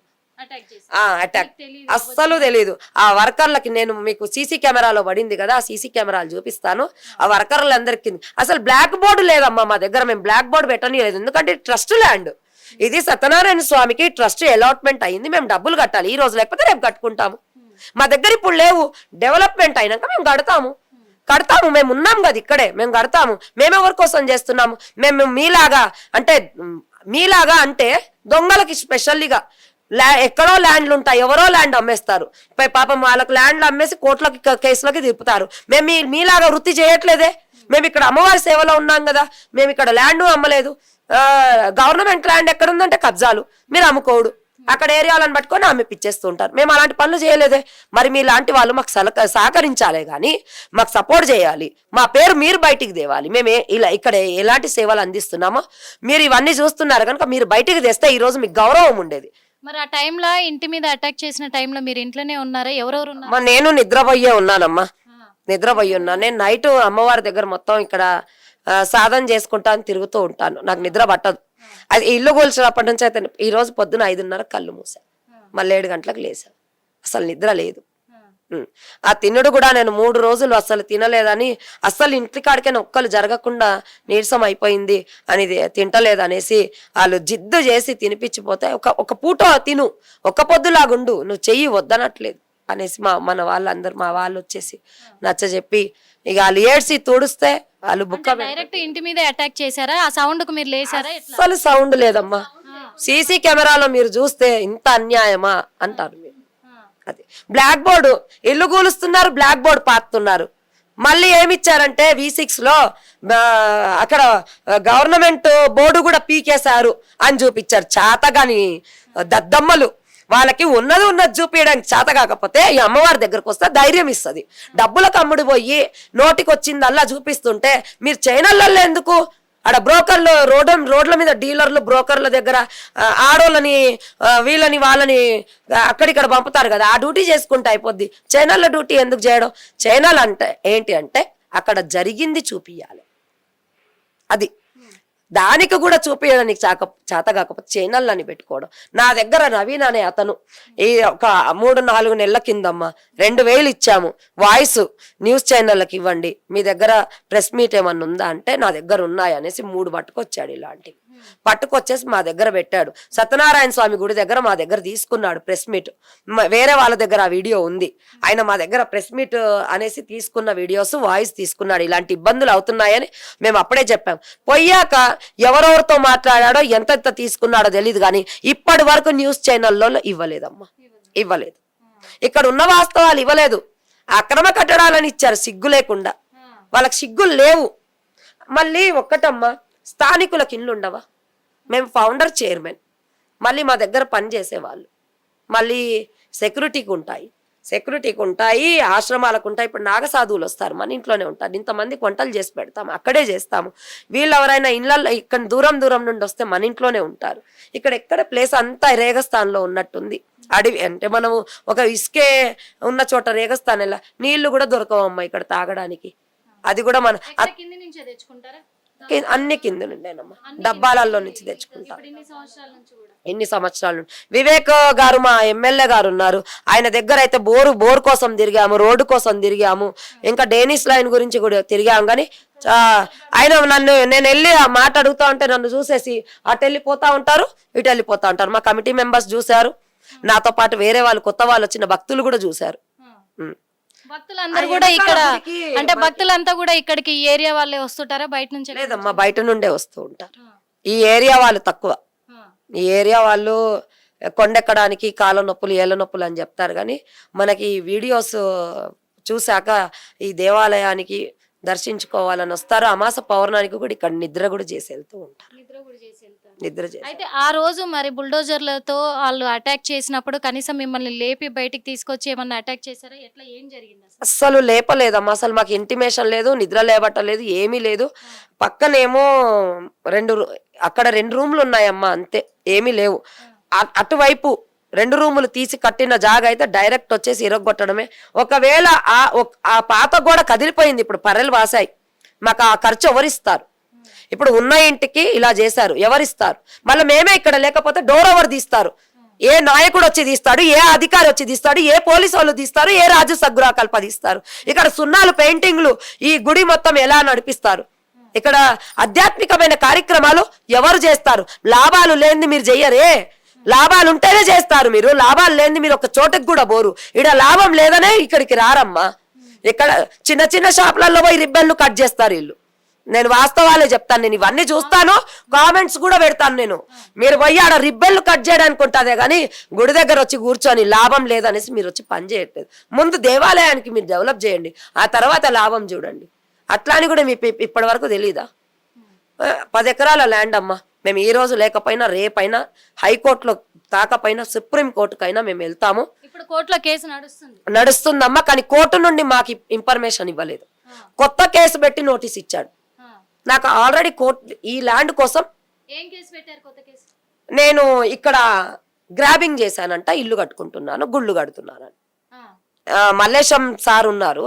అటాక్ అస్సలు తెలీదు. ఆ వర్కర్లకి నేను మీకు సీసీ కెమెరాలో పడింది కదా, ఆ సీసీ కెమెరాలు చూపిస్తాను. ఆ వర్కర్లందరికి అసలు బ్లాక్ బోర్డు లేదమ్మా మా దగ్గర, మేము బ్లాక్ బోర్డు పెట్టనీయలేదు. ఎందుకంటే ట్రస్ట్ ల్యాండ్ ఇది, సత్యనారాయణ స్వామికి ట్రస్ట్ అలాట్మెంట్ అయింది, మేము డబ్బులు కట్టాలి. ఈ రోజు లేకపోతే రేపు కట్టుకుంటాము. మా దగ్గర ఇప్పుడు లేవు, డెవలప్మెంట్ అయినాక మేము కడతాము. మేము ఉన్నాం కదా ఇక్కడే, మేము కడతాము. మేమెవరి కోసం చేస్తున్నాము? మేము మీలాగా అంటే మీలాగా అంటే దొంగలకి స్పెషల్లీగా ఎక్కడో ల్యాండ్లు ఉంటాయి, ఎవరో ల్యాండ్ అమ్మేస్తారు, పాపం వాళ్ళకి ల్యాండ్లు అమ్మేసి కోట్లకి కేసులకి తిప్పుతారు. మేము మీలాగా వృత్తి చేయట్లేదే, మేము ఇక్కడ అమ్మవారి సేవలో ఉన్నాం కదా, మేము ఇక్కడ ల్యాండ్ అమ్మలేదు. గవర్నమెంట్ ల్యాండ్ ఎక్కడ ఉందంటే కబ్జాలు, మీరు అమ్ముకోడు, అక్కడ ఏరియాలను పట్టుకొని అమ్మిపిచ్చేస్తూ ఉంటారు. మేము అలాంటి పనులు చేయలేదే. మరి మీలాంటి వాళ్ళు మాకు సహకరించాలే కానీ మాకు సపోర్ట్ చేయాలి, మా పేరు మీరు బయటికి తేవాలి. మేము ఇలా ఇక్కడ ఎలాంటి సేవలు అందిస్తున్నామో మీరు ఇవన్నీ చూస్తున్నారు కనుక మీరు బయటికి తెస్తే ఈ రోజు మీకు గౌరవం ఉండేది. మరి ఆ టైంలో ఇంటి మీద అటాక్ చేసిన టైంలో మీరు ఇంట్లోనే ఉన్నారా? ఎవరెవరు ఉన్నారు? నేను నిద్రపోయే ఉన్నానమ్మా, నిద్రపోయి ఉన్నాను. నేను నైట్ అమ్మవారి దగ్గర మొత్తం ఇక్కడ సాధన చేసుకుంటాను, తిరుగుతూ ఉంటాను, నాకు నిద్ర పట్టదు. అది ఇల్లు కూల్చినప్పటి నుంచి అయితే ఈ రోజు పొద్దున 5:30 కళ్ళు మూసా, మళ్ళీ 7 గంటలకు లేసా, అసలు నిద్ర లేదు. ఆ తినుడు కూడా నేను 3 రోజులు అసలు తినలేదని, అస్సలు ఇంటికాడికైనా ఒక్కలు జరగకుండా నీరసం అయిపోయింది అని తింటలేదు అనేసి వాళ్ళు జిద్దు చేసి తినిపించిపోతే ఒక పూట తిను, ఒక్క పొద్దులాగుండు, నువ్వు చెయ్యి వద్దనట్లేదు అనేసి మన వాళ్ళందరూ మా వాళ్ళు వచ్చేసి నచ్చ చెప్పి ఇక వాళ్ళు ఏడ్చి తుడిస్తే వాళ్ళు బుక్క డైరెక్ట్ ఇంటి మీద అటాక్ చేశారా? ఆ సౌండ్ కు మీరు లేసారా? అసలు సౌండ్ లేదమ్మా, సీసీ కెమెరాలో మీరు చూస్తే ఇంత అన్యాయమా అంటారు మీరు. అది బ్లాక్ బోర్డు ఇల్లు కూలుస్తున్నారు, బ్లాక్ బోర్డు పాతున్నారు. మళ్ళీ ఏమిచ్చారంటే V6 లో అక్కడ గవర్నమెంట్ బోర్డు కూడా పీకేశారు అని చూపించారు. చాతగాని దద్దమ్మలు, వాళ్ళకి ఉన్నది చూపించడానికి చేత కాకపోతే ఈ అమ్మవారి దగ్గరకు వస్తే ధైర్యం ఇస్తుంది. డబ్బులకు అమ్ముడు పోయి నోటికి వచ్చిందల్లా చూపిస్తుంటే మీరు చైనల్లో ఎందుకు? ఆడ బ్రోకర్లు రోడ్ల మీద డీలర్లు బ్రోకర్ల దగ్గర ఆడోళ్ళని వీళ్ళని వాళ్ళని అక్కడిక్కడ పంపుతారు కదా, ఆ డ్యూటీ చేసుకుంటే అయిపోద్ది. చైనాల్లో డ్యూటీ ఎందుకు చేయడం? చైనాలు అంటే ఏంటి అంటే అక్కడ జరిగింది చూపియాలి, అది దానికి కూడా చూపించడానికి చేత కాకపోతే ఛానళ్ళని పెట్టుకోవడం. నా దగ్గర నవీన్ అనే అతను ఈ ఒక 3-4 నెలల కిందమ్మా 2000 ఇచ్చాము, వాయిస్ న్యూస్ ఛానళ్ళకి ఇవ్వండి, మీ దగ్గర ప్రెస్ మీట్ ఏమన్నా ఉందా అంటే నా దగ్గర ఉన్నాయి అనేసి 3 పట్టుకొచ్చాడు. ఇలాంటివి పట్టుకొచ్చేసి మా దగ్గర పెట్టాడు. సత్యనారాయణ స్వామి గుడి దగ్గర మా దగ్గర తీసుకున్నాడు ప్రెస్ మీట్, వేరే వాళ్ళ దగ్గర ఆ వీడియో ఉంది. ఆయన మా దగ్గర ప్రెస్ మీట్ అనేసి తీసుకున్న వీడియోస్ వాయిస్ తీసుకున్నాడు. ఇలాంటి ఇబ్బందులు అవుతున్నాయని మేము అప్పుడే చెప్పాం. పోయాక ఎవరెవరితో మాట్లాడాడో ఎంతెంత తీసుకున్నాడో తెలియదు కానీ ఇప్పటి వరకు న్యూస్ ఛానల్లో ఇవ్వలేదమ్మా, ఇవ్వలేదు. ఇక్కడ ఉన్న వాస్తవాలు ఇవ్వలేదు. అక్రమ కట్టడాలని ఇచ్చారు సిగ్గు లేకుండా, వాళ్ళకి సిగ్గులు లేవు. మళ్ళీ ఒక్కటమ్మా, స్థానికులకు ఇల్లు ఉండవా? మేము ఫౌండర్ చైర్మన్, మళ్ళీ మా దగ్గర పని చేసేవాళ్ళు, మళ్ళీ సెక్యూరిటీకి ఉంటాయి, ఆశ్రమాలకు ఉంటాయి. ఇప్పుడు నాగసాధువులు వస్తారు, మన ఇంట్లోనే ఉంటారు. ఇంతమందికి వంటలు చేసి పెడతాము, అక్కడే చేస్తాము. వీళ్ళు ఎవరైనా ఇళ్ళల్లో ఇక్కడ దూరం నుండి వస్తే మన ఇంట్లోనే ఉంటారు. ఇక్కడ ఎక్కడ ప్లేస్ అంతా రేగస్థాన్లో ఉన్నట్టుంది. అడవి అంటే మనము ఒక ఇసుకే ఉన్న చోట రేగస్థాన్ ఎలా నీళ్లు కూడా దొరకవమ్మా ఇక్కడ తాగడానికి. అది కూడా మన అన్ని కింద నుండేనమ్మా, డబ్బాలలో నుంచి తెచ్చుకుంటాం. ఎన్ని సంవత్సరాలు వివేక్ గారు మా ఎమ్మెల్యే గారు ఉన్నారు, ఆయన దగ్గర అయితే బోర్ కోసం తిరిగాము, రోడ్డు కోసం తిరిగాము, ఇంకా డేనిస్ లైన్ గురించి కూడా తిరిగాము. కానీ ఆయన నేను వెళ్ళి ఆ మాట అడుగుతా ఉంటే నన్ను చూసేసి అటు వెళ్ళిపోతా ఉంటారు, ఇటు వెళ్ళిపోతా ఉంటారు. మా కమిటీ మెంబర్స్ చూశారు, నాతో పాటు వేరే వాళ్ళు కొత్త వాళ్ళు వచ్చిన భక్తులు కూడా చూశారు. భక్తులందరూ కూడా ఇక్కడ అంటే భక్తులంతా కూడా ఇక్కడికి ఈ ఏరియా వాళ్ళే వస్తుంటారా? బయట నుంచి లేదమ్మా, బయట నుండే వస్తూ ఉంటారు. ఈ ఏరియా వాళ్ళు తక్కువ, ఈ ఏరియా వాళ్ళు కొండెక్కడానికి కాళ్ళ నొప్పులు ఏళ్ళ నొప్పులు అని చెప్తారు. కానీ మనకి వీడియోస్ చూశాక ఈ దేవాలయానికి దర్శించుకోవాలని వస్తారు. అమాస పౌర్ణానికి కూడా ఇక్కడ నిద్ర కూడా చేసి వెళ్తూ ఉంటారు. నిద్ర చేసి అయితే ఆ రోజు మరి బుల్డోజర్లతో వాళ్ళు అటాక్ చేసినప్పుడు కనీసం మిమ్మల్ని లేపి బయటికి తీసుకొచ్చి ఏమన్నా అటాక్ చేశారా? ఎట్లా ఏం జరిగింది? అస్సలు లేపలేదమ్మా, అసలు మాకు ఇంటిమేషన్ లేదు, నిద్ర లేవటలేదు, ఏమీ లేదు. పక్కనేమో అక్కడ 2 రూమ్లు ఉన్నాయమ్మా, అంతే, ఏమీ లేవు. అటువైపు 2 రూములు తీసి కట్టిన జాగా అయితే డైరెక్ట్ వచ్చేసి ఇరగొట్టడమే. ఒకవేళ ఆ పాత గోడ కదిలిపోయింది, ఇప్పుడు పర్రెలు వాసాయి, మాకు ఆ ఖర్చు ఎవరిస్తారు? ఇప్పుడు ఉన్న ఇంటికి ఇలా చేశారు, ఎవరిస్తారు? మళ్ళీ మేమే ఇక్కడ లేకపోతే డోర్ ఎవరు తీస్తారు? ఏ నాయకుడు వచ్చి తీస్తాడు, ఏ అధికారి వచ్చి తీస్తాడు, ఏ పోలీసు వాళ్ళు తీస్తారు, ఏ రాజు సగ్గురా కల్ప తీస్తారు? ఇక్కడ సున్నాలు పెయింటింగ్లు ఈ గుడి మొత్తం ఎలా నడిపిస్తారు? ఇక్కడ ఆధ్యాత్మికమైన కార్యక్రమాలు ఎవరు చేస్తారు? లాభాలు లేనిది మీరు చెయ్యరే, లాభాలు ఉంటేనే చేస్తారు మీరు, లాభాలు లేనిది మీరు ఒక చోటకి కూడా పోరు. ఇక్కడ లాభం లేదనే ఇక్కడికి రారమ్మా. ఇక్కడ చిన్న షాపులలో పోయి రిబ్బన్లు కట్ చేస్తారు వీళ్ళు, నేను వాస్తవాలే చెప్తాను. నేను ఇవన్నీ చూస్తాను, కామెంట్స్ కూడా పెడతాను. నేను మీరు పోయి ఆడ రిబ్బెన్లు కట్ చేయడానికి ఉంటుందే కానీ గుడి దగ్గర వచ్చి కూర్చొని లాభం లేదనేసి మీరు వచ్చి పని చేయట్లేదు. ముందు దేవాలయానికి మీరు డెవలప్ చేయండి, ఆ తర్వాత లాభం చూడండి. అట్లా అని కూడా మీ ఇప్పటి వరకు తెలీదా? 10 ఎకరాల ల్యాండ్ అమ్మా. మేము ఈ రోజు లేకపోయినా రేపైనా హైకోర్టులో తాకపోయినా సుప్రీం కోర్టుకైనా మేము వెళ్తాము. ఇప్పుడు కోర్టులో కేసు నడుస్తుందమ్మా, కానీ కోర్టు నుండి మాకు ఇన్ఫర్మేషన్ ఇవ్వలేదు. కొత్త కేసు పెట్టి నోటీస్ ఇచ్చాడు నాకు. ఆల్రెడీ కోర్టు ఈ ల్యాండ్ కోసం ఏం కేసు పెట్టారు? కొత్త కేసు నేను ఇక్కడ గ్రాబింగ్ చేశానంట, ఇల్లు కట్టుకుంటున్నాను, గుళ్ళు కడుతున్నాను. మల్లేశం సార్ ఉన్నారు,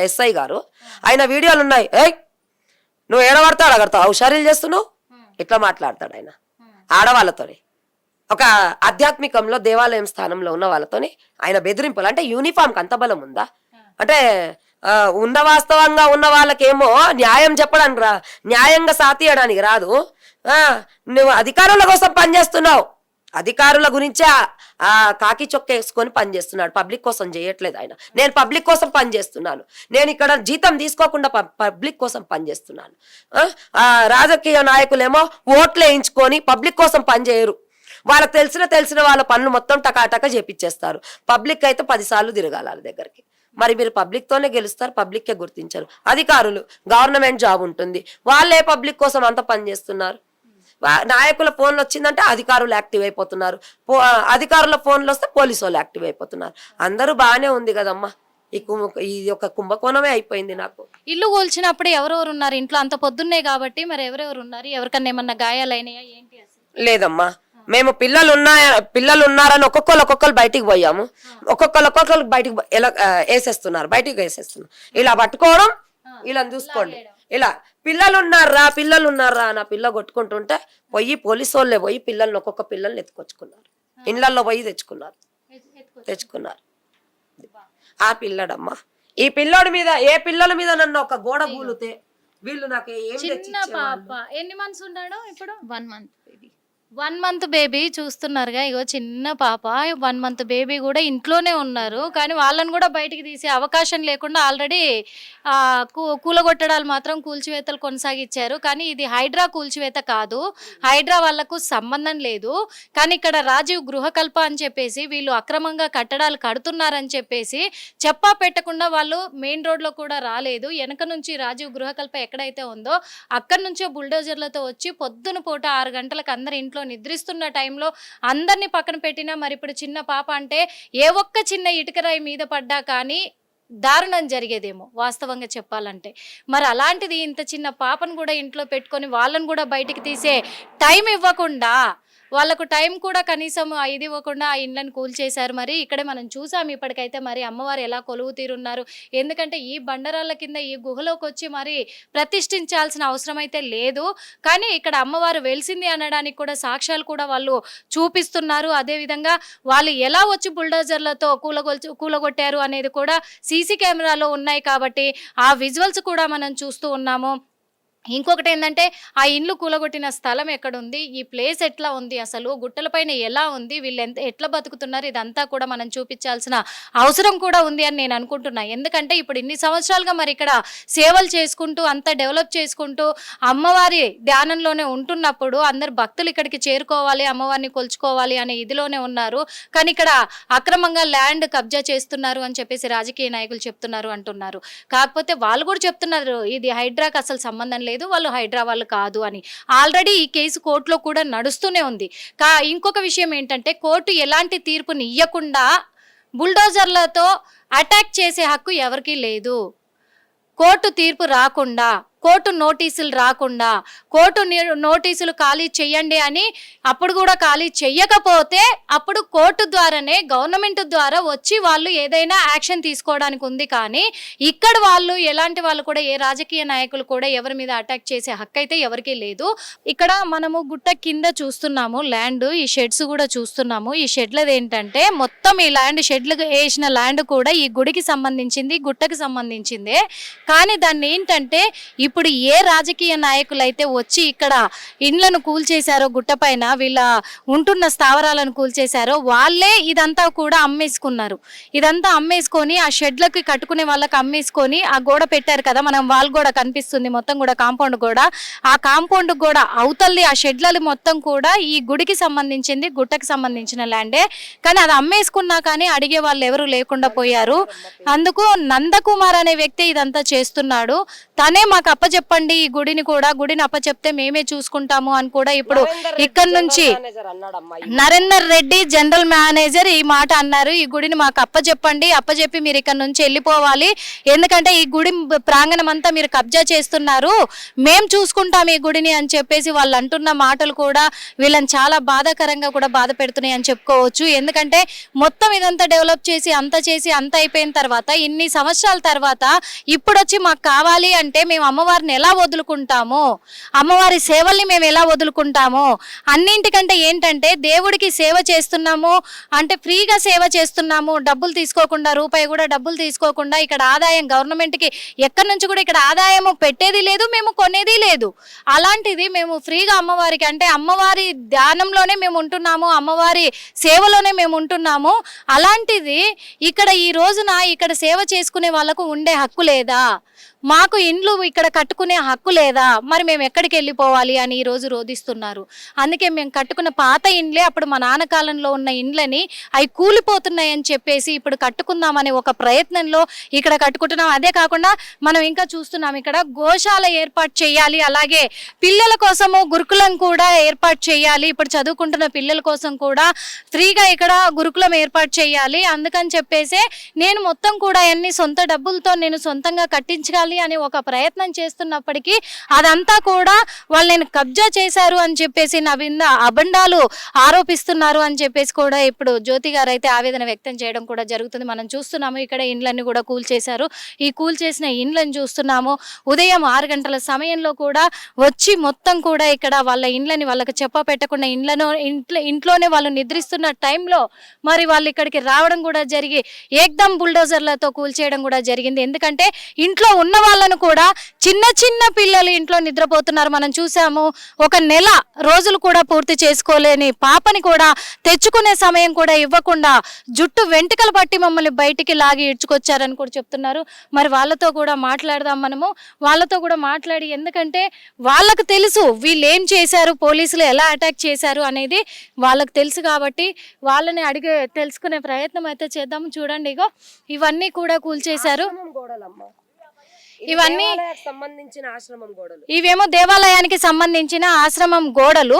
ఎస్ఐ గారు, ఆయన వీడియోలు ఉన్నాయి. నువ్వు ఏడబడతాడు అగడతావు, హుషారీలు చేస్తున్నావు, ఇట్లా మాట్లాడతాడు ఆయన ఆడవాళ్ళతోని. ఒక ఆధ్యాత్మికంలో దేవాలయం స్థానంలో ఉన్న వాళ్ళతోని ఆయన బెదిరింపులు. అంటే యూనిఫామ్కి అంత బలం ఉందా? అంటే ఉన్న వాస్తవంగా ఉన్న వాళ్ళకేమో న్యాయం చెప్పడానికి న్యాయంగా సాతీయడానికి రాదు. నువ్వు అధికారుల కోసం పనిచేస్తున్నావు, అధికారుల గురించే ఆ కాకి చొక్క వేసుకొని పనిచేస్తున్నాడు, పబ్లిక్ కోసం చేయట్లేదు ఆయన. నేను పబ్లిక్ కోసం పనిచేస్తున్నాను, నేను ఇక్కడ జీతం తీసుకోకుండా పబ్లిక్ కోసం పనిచేస్తున్నాను. రాజకీయ నాయకులేమో ఓట్లు వేయించుకొని పబ్లిక్ కోసం పనిచేయరు. వాళ్ళకి తెలిసిన వాళ్ళ పనులు మొత్తం టకాటక చేపించేస్తారు. పబ్లిక్ అయితే 10 సార్లు తిరగాలి వాళ్ళ దగ్గరికి. మరి మీరు పబ్లిక్ తోనే గెలుస్తారు, పబ్లిక్కే గుర్తించరు. అధికారులు గవర్నమెంట్ జాబ్ ఉంటుంది, వాళ్ళే పబ్లిక్ కోసం అంత పని చేస్తున్నారు. నాయకుల ఫోన్లు వచ్చిందంటే అధికారులు యాక్టివ్ అయిపోతున్నారు, అధికారుల ఫోన్లు వస్తే పోలీసు వాళ్ళు యాక్టివ్ అయిపోతున్నారు. అందరూ బాగానే ఉంది కదమ్మా. ఇది ఒక కుంభకోణమే అయిపోయింది నాకు. ఇల్లు కూల్చినప్పుడు ఎవరెవరు ఉన్నారు ఇంట్లో? అంత పొద్దున్నే కాబట్టి మరి ఎవరెవరు ఉన్నారు? ఎవరికన్నా ఏమన్నా గాయాలైనాయా ఏంటి అసలు? లేదమ్మా, మేము పిల్లలు ఉన్నారని ఒక్కొక్కరు బయటికి పోయాము. ఒక్కొక్కరు బయటికి వేసేస్తున్నారు, బయటికి వేసేస్తున్నారు. ఇలా పట్టుకోవడం, ఇలా చూసుకోండి, ఇలా పిల్లలు ఉన్నారా నా పిల్ల కొట్టుకుంటుంటే పోయి పోలీసు వాళ్ళే పోయి పిల్లల్ని ఒక్కొక్క పిల్లల్ని ఎత్తుకొచ్చుకున్నారు, ఇళ్లలో పోయి తెచ్చుకున్నారు. ఆ పిల్లడమ్మా, ఈ పిల్లోడి మీద ఏ పిల్లల మీద నన్ను ఒక గోడ కూలితే వీళ్ళు నాకు ఏం చిన్న పాప. ఎన్ని మంత్స్ ఉన్నాడు ఇప్పుడు? 1 మంత్ బేబీ చూస్తున్నారుగా, ఇగో చిన్న పాప 1 మంత్ బేబీ కూడా ఇంట్లోనే ఉన్నారు. కానీ వాళ్ళని కూడా బయటికి తీసే అవకాశం లేకుండా ఆల్రెడీ కూలగొట్టడాలు మాత్రం కూల్చివేతలు కొనసాగించారు. కానీ ఇది హైడ్రా కూల్చివేత కాదు, హైడ్రా వాళ్లకు సంబంధం లేదు. కానీ ఇక్కడ రాజీవ్ గృహకల్ప అని చెప్పేసి వీళ్ళు అక్రమంగా కట్టడాలు కడుతున్నారని చెప్పేసి చెప్పా పెట్టకుండా వాళ్ళు మెయిన్ రోడ్లో కూడా రాలేదు. వెనక నుంచి రాజీవ్ గృహకల్ప ఎక్కడైతే ఉందో అక్కడి నుంచే బుల్డోజర్లతో వచ్చి పొద్దున పూట 6 గంటలకు అందరు ఇంట్లో నిద్రిస్తున్న టైంలో అందరినీ పక్కన పెట్టినా మరి ఇప్పుడు చిన్న పాప అంటే ఏ ఒక్క చిన్న ఇటుకరాయి మీద పడ్డా కానీ దారుణం జరిగేదేమో వాస్తవంగా చెప్పాలంటే. మరి అలాంటిది ఇంత చిన్న పాపను కూడా ఇంట్లో పెట్టుకొని వాళ్ళను కూడా బయటికి తీసే టైం ఇవ్వకుండా, వాళ్ళకు టైం కూడా కనీసం ఇది ఇవ్వకుండా ఆ ఇండ్లను కూల్చేశారు. మరి ఇక్కడే మనం చూసాం ఇప్పటికైతే మరి అమ్మవారు ఎలా కొలువు తీరున్నారు. ఎందుకంటే ఈ బండరాళ్ళ కింద ఈ గుహలోకి వచ్చి మరి ప్రతిష్ఠించాల్సిన అవసరం అయితే లేదు. కానీ ఇక్కడ అమ్మవారు వెలిసింది అనడానికి కూడా సాక్ష్యాలు కూడా వాళ్ళు చూపిస్తున్నారు. అదేవిధంగా వాళ్ళు ఎలా వచ్చి బుల్డోజర్లతో కూలగొట్టారు అనేది కూడా సీసీ కెమెరాలో ఉన్నాయి కాబట్టి ఆ విజువల్స్ కూడా మనం చూస్తూ ఉన్నాము. ఇంకొకటి ఏంటంటే ఆ ఇండ్లు కూలగొట్టిన స్థలం ఎక్కడుంది, ఈ ప్లేస్ ఎట్లా ఉంది, అసలు గుట్టలపైన ఎలా ఉంది, వీళ్ళు ఎట్లా బతుకుతున్నారు, ఇదంతా కూడా మనం చూపించాల్సిన అవసరం కూడా ఉంది అని నేను అనుకుంటున్నా. ఎందుకంటే ఇప్పుడు ఇన్ని సంవత్సరాలుగా మరి ఇక్కడ సేవలు చేసుకుంటూ అంతా డెవలప్ చేసుకుంటూ అమ్మవారి ధ్యానంలోనే ఉంటున్నప్పుడు అందరు భక్తులు ఇక్కడికి చేరుకోవాలి, అమ్మవారిని కొలుచుకోవాలి అనే ఇదిలోనే ఉన్నారు. కానీ ఇక్కడ అక్రమంగా ల్యాండ్ కబ్జా చేస్తున్నారు అని చెప్పేసి రాజకీయ నాయకులు చెప్తున్నారు అంటున్నారు. కాకపోతే వాళ్ళు కూడా చెప్తున్నారు ఇది హైడ్రాకి అసలు సంబంధం లేదు, వాళ్ళు హైడ్రా వాళ్ళు కాదు అని. ఆల్రెడీ ఈ కేసు కోర్టులో కూడా నడుస్తూనే ఉంది. ఇంకొక విషయం ఏంటంటే కోర్టు ఎలాంటి తీర్పుని ఇవ్వకుండా బుల్డోజర్లతో అటాక్ చేసే హక్కు ఎవరికీ లేదు. కోర్టు తీర్పు రాకుండా, కోర్టు నోటీసులు రాకుండా, కోర్టు నోటీసులు ఖాళీ చెయ్యండి అని అప్పుడు కూడా ఖాళీ చెయ్యకపోతే అప్పుడు కోర్టు ద్వారానే గవర్నమెంట్ ద్వారా వచ్చి వాళ్ళు ఏదైనా యాక్షన్ తీసుకోవడానికి ఉంది. కానీ ఇక్కడ వాళ్ళు ఎలాంటి వాళ్ళు కూడా ఏ రాజకీయ నాయకులు కూడా ఎవరి మీద అటాక్ చేసే హక్కు అయితే ఎవరికీ లేదు. ఇక్కడ మనము గుట్ట కింద చూస్తున్నాము ల్యాండ్, ఈ షెడ్స్ కూడా చూస్తున్నాము. ఈ షెడ్లది ఏంటంటే మొత్తం ఈ ల్యాండ్ షెడ్లు వేసిన ల్యాండ్ కూడా ఈ గుడికి సంబంధించింది, గుట్టకి సంబంధించిందే. కానీ దాన్ని ఏంటంటే ఇప్పుడు ఏ రాజకీయ నాయకులైతే వచ్చి ఇక్కడ ఇండ్లను కూల్చేశారో, గుట్టపైన వీళ్ళ ఉంటున్న స్థావరాలను కూల్చేశారో వాళ్ళే ఇదంతా కూడా అమ్మేసుకున్నారు. ఇదంతా అమ్మేసుకొని ఆ షెడ్లకి కట్టుకునే వాళ్ళకి అమ్మేసుకొని ఆ గోడ పెట్టారు కదా, మనం వాల్ గోడ కనిపిస్తుంది మొత్తం కూడా, కాంపౌండ్ గోడ. ఆ కాంపౌండ్ గోడ అవతల్ది ఆ షెడ్లలు మొత్తం కూడా ఈ గుడికి సంబంధించింది, గుట్టకి సంబంధించిన ల్యాండే. కానీ అది అమ్మేసుకున్నా కానీ అడిగే వాళ్ళు ఎవరు లేకుండా పోయారు. అందుకు నందకుమార్ అనే వ్యక్తి ఇదంతా చేస్తున్నాడు. తనే మాకు అప్పచెప్పండి ఈ గుడిని కూడా, గుడిని అప్పచెప్తే మేమే చూసుకుంటాము అని కూడా ఇప్పుడు ఇక్కడ నుంచి నరేందర్ రెడ్డి జనరల్ మేనేజర్ ఈ మాట అన్నారు. ఈ గుడిని మాకు అప్పచెప్పండి, అప్పచెప్పి మీరు ఇక్కడ నుంచి వెళ్ళిపోవాలి, ఎందుకంటే ఈ గుడి ప్రాంగణం అంతా మీరు కబ్జా చేస్తున్నారు, మేం చూసుకుంటాం ఈ గుడిని అని చెప్పేసి వాళ్ళు అంటున్న మాటలు కూడా వీళ్ళని చాలా బాధాకరంగా కూడా బాధ పెడుతున్నాయి అని చెప్పుకోవచ్చు. ఎందుకంటే మొత్తం ఇదంతా డెవలప్ చేసి అంత అయిపోయిన తర్వాత ఇన్ని సంవత్సరాల తర్వాత ఇప్పుడు వచ్చి మాకు కావాలి అంటే మేము అమ్మవారిని ఎలా వదులుకుంటాము, అమ్మవారి సేవల్ని మేము ఎలా వదులుకుంటాము? అన్నింటికంటే ఏంటంటే దేవుడికి సేవ చేస్తున్నాము అంటే ఫ్రీగా సేవ చేస్తున్నాము, డబ్బులు తీసుకోకుండా, రూపాయి కూడా డబ్బులు తీసుకోకుండా. ఇక్కడ ఆదాయం గవర్నమెంట్కి ఎక్కడి నుంచి కూడా ఇక్కడ ఆదాయము పెట్టేది లేదు, మేము కొనేది లేదు. అలాంటిది మేము ఫ్రీగా అమ్మవారికి అంటే అమ్మవారి ధ్యానంలోనే మేము ఉంటున్నాము, అమ్మవారి సేవలోనే మేము ఉంటున్నాము. అలాంటిది ఇక్కడ ఈ రోజున ఇక్కడ సేవ చేసుకునే వాళ్ళకు ఉండే హక్కు లేదా? మాకు ఇండ్లు ఇక్కడ కట్టుకునే హక్కు లేదా? మరి మేము ఎక్కడికి వెళ్ళిపోవాలి అని ఈరోజు రోధిస్తున్నారు. అందుకే మేము కట్టుకున్న పాత ఇండ్లే అప్పుడు మా నాన్న కాలంలో ఉన్న ఇండ్లని అవి కూలిపోతున్నాయి అని చెప్పేసి ఇప్పుడు కట్టుకుందామనే ఒక ప్రయత్నంలో ఇక్కడ కట్టుకుంటున్నాం. అదే కాకుండా మనం ఇంకా చూస్తున్నాం ఇక్కడ గోశాల ఏర్పాటు చేయాలి, అలాగే పిల్లల కోసము గురుకులం కూడా ఏర్పాటు చేయాలి. ఇప్పుడు చదువుకుంటున్న పిల్లల కోసం కూడా ఫ్రీగా ఇక్కడ గురుకులం ఏర్పాటు చేయాలి. అందుకని చెప్పేసి నేను మొత్తం కూడా అన్ని సొంత డబ్బులతో నేను సొంతంగా కట్టించాలి అని ఒక ప్రయత్నం చేస్తున్నప్పటికీ అదంతా కూడా వాళ్ళు నేను కబ్జా చేశారు అని చెప్పేసి నా మీద అబండాలు ఆరోపిస్తున్నారు అని చెప్పేసి కూడా ఇప్పుడు జ్యోతి గారు అయితే ఆవేదన వ్యక్తం చేయడం కూడా జరుగుతుంది. మనం చూస్తున్నాము ఇక్కడ ఇండ్లన్నీ కూడా కూల్చేశారు. ఈ కూల్చేసిన ఇండ్లను చూస్తున్నాము. ఉదయం 6 గంటల సమయంలో కూడా వచ్చి మొత్తం కూడా ఇక్కడ వాళ్ళ ఇండ్లని వాళ్ళకి చెప్ప పెట్టకుండా ఇంట్లోనే వాళ్ళు నిద్రిస్తున్న టైంలో మరి వాళ్ళు ఇక్కడికి రావడం కూడా జరిగి ఏకదం బుల్డోజర్లతో కూల్చేయడం కూడా జరిగింది. ఎందుకంటే ఇంట్లో ఉన్న వాళ్ళను కూడా చిన్న పిల్లలు ఇంట్లో నిద్రపోతున్నారు. మనం చూసాము, ఒక నెల రోజులు కూడా పూర్తి చేసుకోలేని పాపని కూడా తెచ్చుకునే సమయం కూడా ఇవ్వకుండా జుట్టు వెంట్రుకలు పట్టి మమ్మల్ని బయటికి లాగి ఇడ్చుకొచ్చారని కూడా చెప్తున్నారు. మరి వాళ్ళతో కూడా మాట్లాడదాం మనము, వాళ్ళతో కూడా మాట్లాడి, ఎందుకంటే వాళ్ళకు తెలుసు వీళ్ళు ఏం చేశారు, పోలీసులు ఎలా అటాక్ చేశారు అనేది వాళ్ళకు తెలుసు కాబట్టి వాళ్ళని అడిగి తెలుసుకునే ప్రయత్నం అయితే చేద్దాం. చూడండి, ఇగో ఇవన్నీ కూడా కూల్చేశారు. ఇవన్నీ సంబంధించిన ఆశ్రమం గోడలు, ఇవేమో దేవాలయానికి సంబంధించిన ఆశ్రమం గోడలు.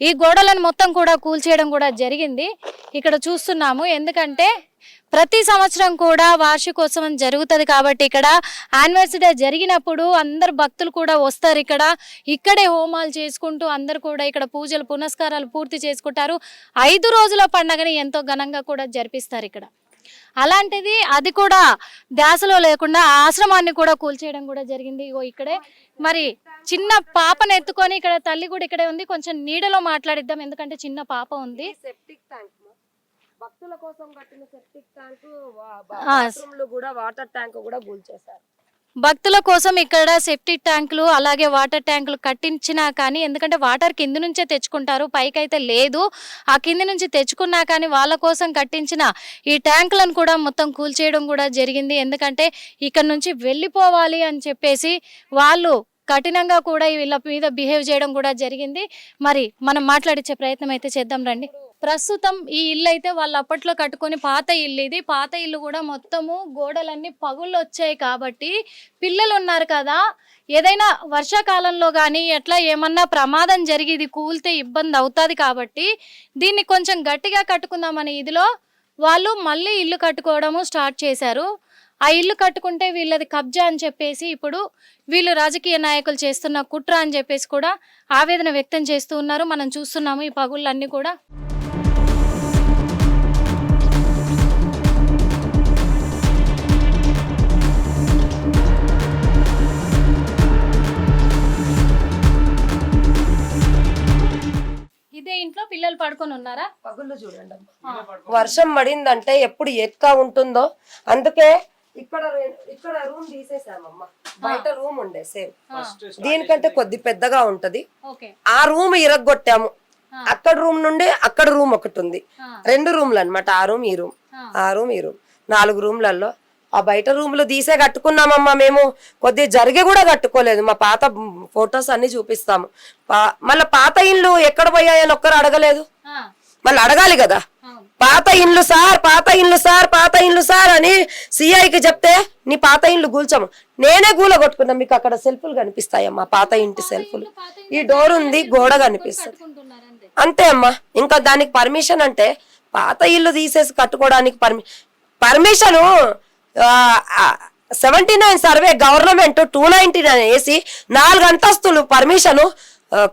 ఈ గోడలను మొత్తం కూడా కూల్చేయడం కూడా జరిగింది. ఇక్కడ చూస్తున్నాము, ఎందుకంటే ప్రతి సంవత్సరం కూడా వార్షికోత్సవం జరుగుతుంది కాబట్టి ఇక్కడ యానివర్సరీ జరిగినప్పుడు అందరు భక్తులు కూడా వస్తారు. ఇక్కడే హోమాలు చేసుకుంటూ అందరు కూడా ఇక్కడ పూజలు పునస్కారాలు పూర్తి చేసుకుంటారు. 5 రోజుల పండుగని ఎంతో ఘనంగా కూడా జరిపిస్తారు ఇక్కడ. అలాంటిది అది కూడా ధ్యాసలో లేకుండా ఆశ్రమాన్ని కూడా కూల్చేయడం కూడా జరిగింది. ఇగో ఇక్కడే మరి చిన్న పాపను ఎత్తుకొని ఇక్కడ తల్లి కూడా ఇక్కడే ఉంది. కొంచెం నీడలో మాట్లాడిద్దాం, ఎందుకంటే చిన్న పాప ఉంది. సెప్టిక్ ట్యాంక్ భక్తుల కోసం కట్టిన సెప్టిక్ ట్యాంక్, బాత్రూమ్లు కూడా వాటర్ ట్యాంక్ కూడా కూల్చేశారు. భక్తుల కోసం ఇక్కడ సెప్టిక్ ట్యాంకులు అలాగే వాటర్ ట్యాంకులు కట్టించినా కానీ, ఎందుకంటే వాటర్ కింద నుంచే తెచ్చుకుంటారు, పైకైతే లేదు. ఆ కింద నుంచి తెచ్చుకున్నా కానీ వాళ్ళ కోసం కట్టించిన ఈ ట్యాంకులను కూడా మొత్తం కూల్చేయడం కూడా జరిగింది. ఎందుకంటే ఇక్కడ నుంచి వెళ్ళిపోవాలి అని చెప్పేసి వాళ్ళు కఠినంగా కూడా వీళ్ళ మీద బిహేవ్ చేయడం కూడా జరిగింది. మరి మనం మాట్లాడించే ప్రయత్నం అయితే చేద్దాం రండి. ప్రస్తుతం ఈ ఇల్లు అయితే వాళ్ళు అప్పట్లో కట్టుకొని పాత ఇల్లు, ఇది పాత ఇల్లు కూడా మొత్తము గోడలన్నీ పగుళ్ళు వచ్చాయి కాబట్టి పిల్లలు ఉన్నారు కదా, ఏదైనా వర్షాకాలంలో కానీ ఎట్లా ఏమన్నా ప్రమాదం జరిగి ఇది కూలితే ఇబ్బంది అవుతుంది కాబట్టి దీన్ని కొంచెం గట్టిగా కట్టుకుందామని ఇదిలో వాళ్ళు మళ్ళీ ఇల్లు కట్టుకోవడము స్టార్ట్ చేశారు. ఆ ఇల్లు కట్టుకుంటే వీళ్ళది కబ్జా అని చెప్పేసి ఇప్పుడు వీళ్ళు రాజకీయ నాయకులు చేస్తున్న కుట్ర అని చెప్పేసి కూడా ఆవేదన వ్యక్తం చేస్తూ ఉన్నారు. మనం చూస్తున్నాము ఈ పగుళ్ళన్నీ కూడా. ఇదే ఇంట్లో పిల్లలు పడుకొని ఉన్నారా? పగుళ్ళు చూడండి, వర్షం పడిందంటే ఎప్పుడు ఎట్లా ఉంటుందో అందుకే ఇక్కడ రూమ్ తీసేసామమ్మా, బయట రూమ్ ఉండే సేమ్ దీనికంటే కొద్ది పెద్దగా ఉంటది. ఓకే. ఆ రూమ్ ఇరగొట్టాము. అక్కడ రూమ్ నుండి అక్కడ రూమ్ ఒకటి ఉంది, 2 రూమ్లు అన్నమాట. ఆ రూమ్ ఈ రూమ్, ఆ రూమ్ ఈ రూమ్, 4 రూమ్లలో ఆ బయట రూమ్లు తీసే కట్టుకున్నామమ్మా. మేము కొద్దిగా జరిగి కూడా కట్టుకోలేదు. మా పాత ఫొటోస్ అన్ని చూపిస్తాము. మళ్ళీ పాత ఇల్లు ఎక్కడ పోయాయని ఒక్కరు అడగలేదు. మళ్ళీ అడగాలి కదా, పాత ఇండ్లు సార్, పాత ఇండ్లు సార్, పాత ఇండ్లు సార్ అని సిఐకి చెప్తే నీ పాత ఇండ్లు కూల్చాము. నేనే గూల కొట్టుకున్నా. మీకు అక్కడ సెల్ఫ్లు కనిపిస్తాయమ్మా, పాత ఇంటి సెల్ఫ్లు. ఈ డోర్ ఉంది, గోడ కనిపిస్తుంది, అంతే అమ్మా. ఇంకా దానికి పర్మిషన్ అంటే పాత ఇల్లు తీసేసి కట్టుకోవడానికి పర్మిషన్ 79 సర్వే గవర్నమెంట్ 299 వేసి 4 అంతస్తులు పర్మిషన్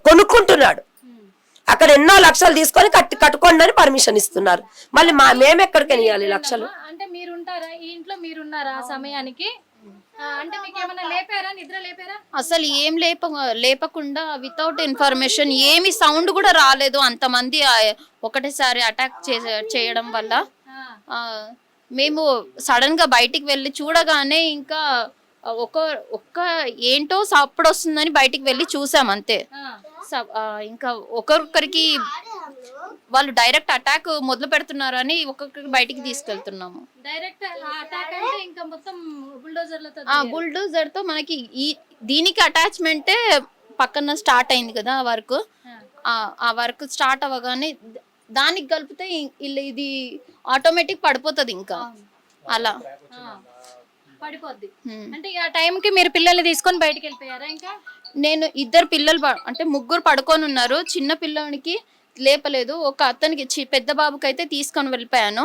కొనుక్కుంటున్నాడు. అక్కడ ఎన్నో లక్షలు తీసుకొని కట్టుకోండి అని పర్మిషన్ ఇస్తున్నారు. మళ్ళీ మేము ఎక్కడికి ఇవ్వాలి లక్షలు? అంటే మీరుంటారా ఈ ఇంట్లో, మీరున్నారా ఆ సమయానికి? అంటే మీకు ఏమైనా లేపారా, నిద్ర లేపారా? అసలు ఏం లేపకుండా వితౌట్ ఇన్ఫర్మేషన్ ఏమి సౌండ్ కూడా రాలేదు. అంతమంది ఒకటేసారి అటాక్ చేయడం వల్ల మేము సడన్ గా బయటికి వెళ్ళి చూడగానే ఇంకా ఒక్క ఏంటో సప్పుడు వస్తుందని బయటికి వెళ్ళి చూసాం అంతే. ఇంకా ఒకరికి వాళ్ళు డైరెక్ట్ అటాక్ మొదలు పెడుతున్నారు అని ఒక్కొక్కరికి బయటికి తీసుకెళ్తున్నాము. డైరెక్ట్ అటాక్ అంటే ఇంకా మొత్తం బుల్డోజర్లతో, బుల్డోజర్ తో మనకి దీనికి అటాచ్మెంటే పక్కన స్టార్ట్ అయింది కదా వర్క్. ఆ వర్క్ స్టార్ట్ అవ్వగానే దానికి కలిపితే ఇది ఆటోమేటిక్ పడిపోతుంది ఇంకా అలా పడిపోద్ది. అంటే ఆ టైంకి మీరు పిల్లల్ని తీసుకొని బయటికి వెళ్ళిపోయారా? ఇంకా నేను 2 పిల్లలు అంటే 3 పడుకొని ఉన్నారు. చిన్న పిల్లలకి లేపలేదు. ఒక అతనికి పెద్ద బాబుకి అయితే తీసుకొని వెళ్ళిపోయాను.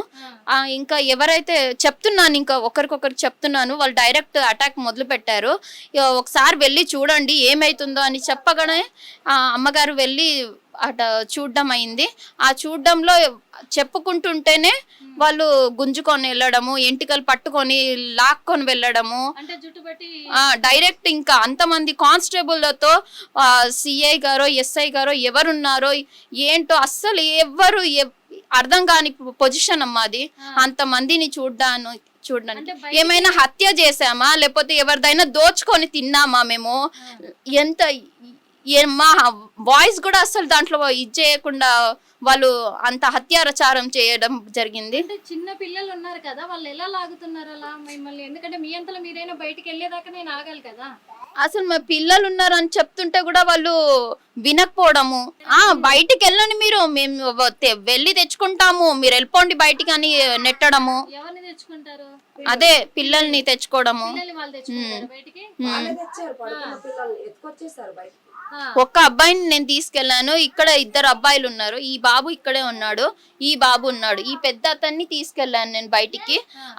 ఇంకా ఎవరైతే చెప్తున్నాను, ఇంకా ఒకరికొకరు చెప్తున్నాను, వాళ్ళు డైరెక్ట్ అటాక్ మొదలు పెట్టారు. ఒకసారి వెళ్ళి చూడండి ఏమైతుందో అని చెప్పగానే అమ్మగారు వెళ్ళి అట చూడడం అయింది. ఆ చూడడంలో చెప్పుకుంటుంటేనే వాళ్ళు గుంజుకొని వెళ్ళడము, ఎంటికలు పట్టుకొని లాక్కొని వెళ్ళడము, డైరెక్ట్ ఇంకా అంతమంది కానిస్టేబుల్లతో సిఐ గారో ఎస్ఐ గారో ఎవరున్నారో ఏంటో అస్సలు ఎవరు అర్థం కాని పొజిషన్ అమ్మా అది. అంతమందిని చూడడానికి ఏమైనా హత్య చేసామా, లేకపోతే ఎవరిదైనా దోచుకొని తిన్నామా మేము? మా వాయిస్ కూడా అసలు దాంట్లో ఇది చేయకుండా వాళ్ళు అంత హత్యాచారం చేయడం జరిగింది. అంటే చిన్న పిల్లలు ఉన్నారు కదా, వాళ్ళు ఎలా లాగుతున్నారు అలా మిమ్మల్ని? ఎందుకంటే మీ అంతలో మీరైనా బయటికి వెళ్ళేదాకా నేను ఆగాలి కదా. అసలు మా పిల్లలు ఉన్నారు అని చెప్తుంటే కూడా వాళ్ళు వినకపోవడము. బయటికి వెళ్ళండి మీరు, మేము వెళ్ళి తెచ్చుకుంటాము, మీరు వెళ్ళిపోండి బయటికి అని నెట్టడము. ఎవరిని తెచ్చుకుంటారు? అదే పిల్లల్ని తెచ్చుకోవడము. ఒక్క అబ్బాయిని నేను తీసుకెళ్లాను. ఇక్కడ 2 అబ్బాయిలు ఉన్నారు. ఈ బాబు ఇక్కడే ఉన్నాడు, ఈ బాబు ఉన్నాడు. ఈ పెద్ద అతన్ని తీసుకెళ్లాను నేను బయటికి.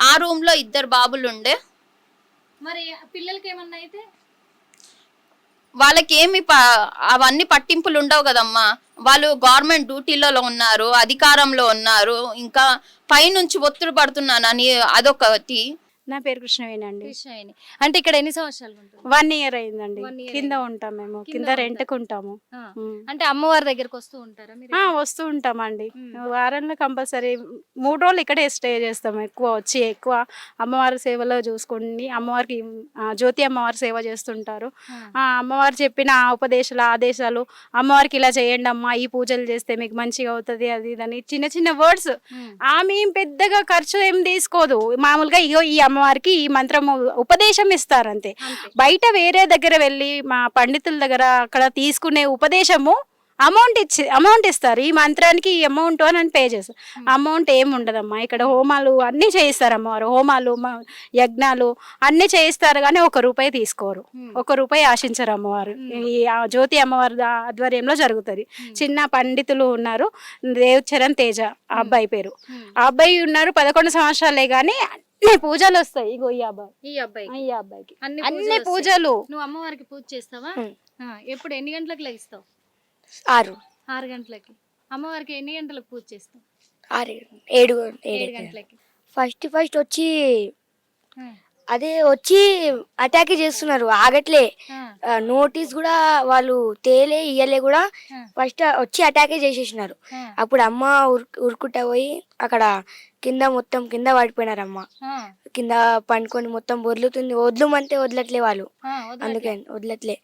ఆ రూమ్ లో 2 బాబులు ఉండే. మరి పిల్లలకి ఏమన్నా అయితే వాళ్ళకి అవన్నీ పట్టింపులు ఉండవు కదమ్మా. వాళ్ళు గవర్నమెంట్ డ్యూటీలలో ఉన్నారు, అధికారంలో ఉన్నారు, ఇంకా పైనుంచి ఒత్తిడి పడుతున్నానని అదొకటి. నా పేరు కృష్ణవేణి. అంటే ఇక్కడ ఎన్ని సంవత్సరాలు ఉంటుంది? 1 ఇయర్ అయిందండి. కింద ఉంటాం మేము, కింద రెంట్కు ఉంటాము. అంటే అమ్మవారి దగ్గరకు వస్తూ ఉంటారా మీరు? వస్తూ ఉంటామండి. వారంలో కంపల్సరీ 3 రోజులు ఇక్కడే స్టే చేస్తాం. ఎక్కువ అమ్మవారి సేవలో చూసుకుని అమ్మవారికి జ్యోతి అమ్మవారి సేవ చేస్తుంటారు. అమ్మవారు చెప్పిన ఉపదేశాలు ఆదేశాలు, అమ్మవారికి ఇలా చేయండి అమ్మా, ఈ పూజలు చేస్తే మీకు మంచిగా అవుతుంది, అది ఇదని చిన్న చిన్న వర్డ్స్. ఆమె పెద్దగా ఖర్చు ఏం తీసుకోదు. మామూలుగా ఈ అమ్మవారికి ఈ మంత్రము ఉపదేశం ఇస్తారు అంతే. బయట వేరే దగ్గర వెళ్ళి మా పండితుల దగ్గర అక్కడ తీసుకునే ఉపదేశము అమౌంట్ ఇస్తారు. ఈ మంత్రానికి ఈ అమౌంట్ అని పే చేస్తారు. అమౌంట్ ఏమి ఉండదమ్మా. ఇక్కడ హోమాలు అన్నీ చేయిస్తారు అమ్మవారు. హోమాలు యజ్ఞాలు అన్నీ చేయిస్తారు కానీ 1 రూపాయి తీసుకోరు, 1 రూపాయి ఆశించరు అమ్మవారు. ఈ జ్యోతి అమ్మవారి ఆధ్వర్యంలో జరుగుతుంది. చిన్న పండితులు ఉన్నారు, దేవచరణ్ తేజ ఆ అబ్బాయి పేరు. ఆ అబ్బాయి ఉన్నారు, 11 సంవత్సరాలే కానీ అన్ని పూజలు వస్తాయి. ఇగో ఈ అబ్బాయికి అన్ని పూజలు. నువ్వు అమ్మవారికి పూజ చేస్తావా? ఎప్పుడు ఎన్ని గంటలకు లెగిస్తావు? 6 గంటలకి. అమ్మవారికి ఎన్ని గంటలకు పూజ చేస్తావు? 7 గంటలకి. ఫస్ట్ వచ్చి అదే వచ్చి అటాక్ చేస్తున్నారు, ఆగట్లే. నోటీస్ కూడా వాళ్ళు తేలే ఇయ్యలే కూడా ఫస్ట్ వచ్చి అటాకే చేసేసినారు. అప్పుడు అమ్మ ఉరుకుట పోయి అక్కడ కింద మొత్తం కింద పడిపోయినారు. అమ్మ కింద పండుకొని మొత్తం వదులుతుంది, వదలమంటే వదలట్లే వాళ్ళు, అందుకే వదలట్లే.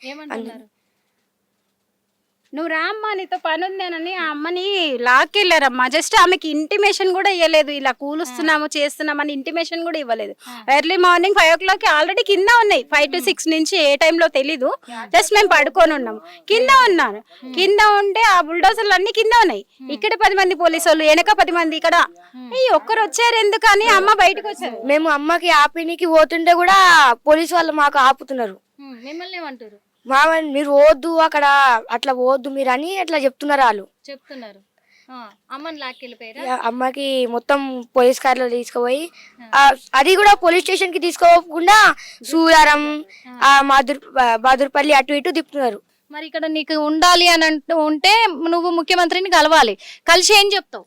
నువ్వు రామ్మా నీతో పని ఉందేనని ఆ అమ్మని లాక్కెళ్ళారమ్మా. జస్ట్ ఆమెకి ఇంటిమేషన్ కూడా ఇవ్వలేదు, ఇలా కూలుస్తున్నాము చేస్తున్నామని ఇంటిమేషన్ కూడా ఇవ్వలేదు. ఎర్లీ మార్నింగ్ 5 o'clock ఆల్రెడీ కింద ఉన్నాయి. 5 to 6 నుంచి ఏ టైంలో తెలీదు. జస్ట్ మేము పడుకొని ఉన్నాము, కింద ఉన్నాను. కింద ఉంటే ఆ బుల్డోజర్లు అన్ని కింద ఉన్నాయి. ఇక్కడ 10 మంది పోలీసు వాళ్ళు, వెనక 10 మంది, ఇక్కడ ఒక్కరు వచ్చారు ఎందుకని అమ్మ బయటకు వచ్చారు. మేము అమ్మకి ఆపినికి పోతుంటే కూడా పోలీసు వాళ్ళు మాకు ఆపుతున్నారు. మిమ్మల్ని ఏమంటారు? మీరు పోవద్దు అక్కడ, అట్లా పోవద్దు మీరు అని అట్లా చెప్తున్నారు వాళ్ళు. చెప్తున్నారు. అమ్మని లాక్కెళ్ళిపోయారా? అమ్మకి మొత్తం పోలీస్ కార్లో తీసుకుపోయి అది కూడా పోలీస్ స్టేషన్ కి తీసుకోకుండా సూరారం, బహదూర్పల్లి అటు ఇటు తిప్పుతున్నారు. మరి ఇక్కడ నీకు ఉండాలి అని ఉంటే నువ్వు ముఖ్యమంత్రిని కలవాలి. కలిసి ఏం చెప్తావు?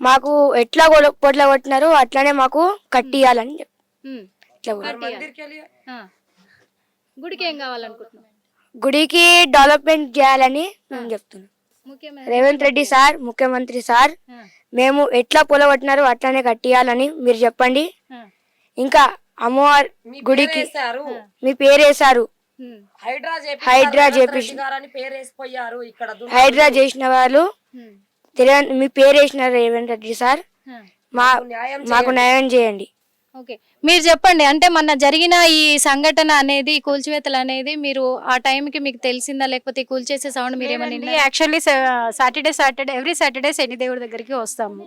మాకు ఎట్లా పొట్ల కొట్టినారు అట్లానే మాకు కట్టియాలని గుడికి ఏం కావాలనుకుంటున్నావు? గుడికి డెవలప్మెంట్ చేయాలని నేను చెప్తున్నాను. రేవంత్ రెడ్డి సార్, ముఖ్యమంత్రి సార్, మేము ఎట్లా పొలగొట్టినారు అట్లానే కట్టియాలని మీరు చెప్పండి. ఇంకా అమ్మవారి గుడికి మీ పేరు వేశారు, హైడ్రా చేసిన వాళ్ళు మీ పేరు వేసినారు రేవంత్ రెడ్డి సార్, మాకు న్యాయం చేయండి. ఓకే, మీరు చెప్పండి. అంటే మొన్న జరిగిన ఈ సంఘటన అనేది, కూల్చివేతలు అనేది మీరు ఆ టైంకి మీకు తెలిసిందా, లేకపోతే కూల్చేసే సౌండ్ మీరు ఏమన్నా? యాక్చువల్లీ సాటర్డే ఎవ్రీ సాటర్డే శని దేవుడి దగ్గరికి వస్తాము.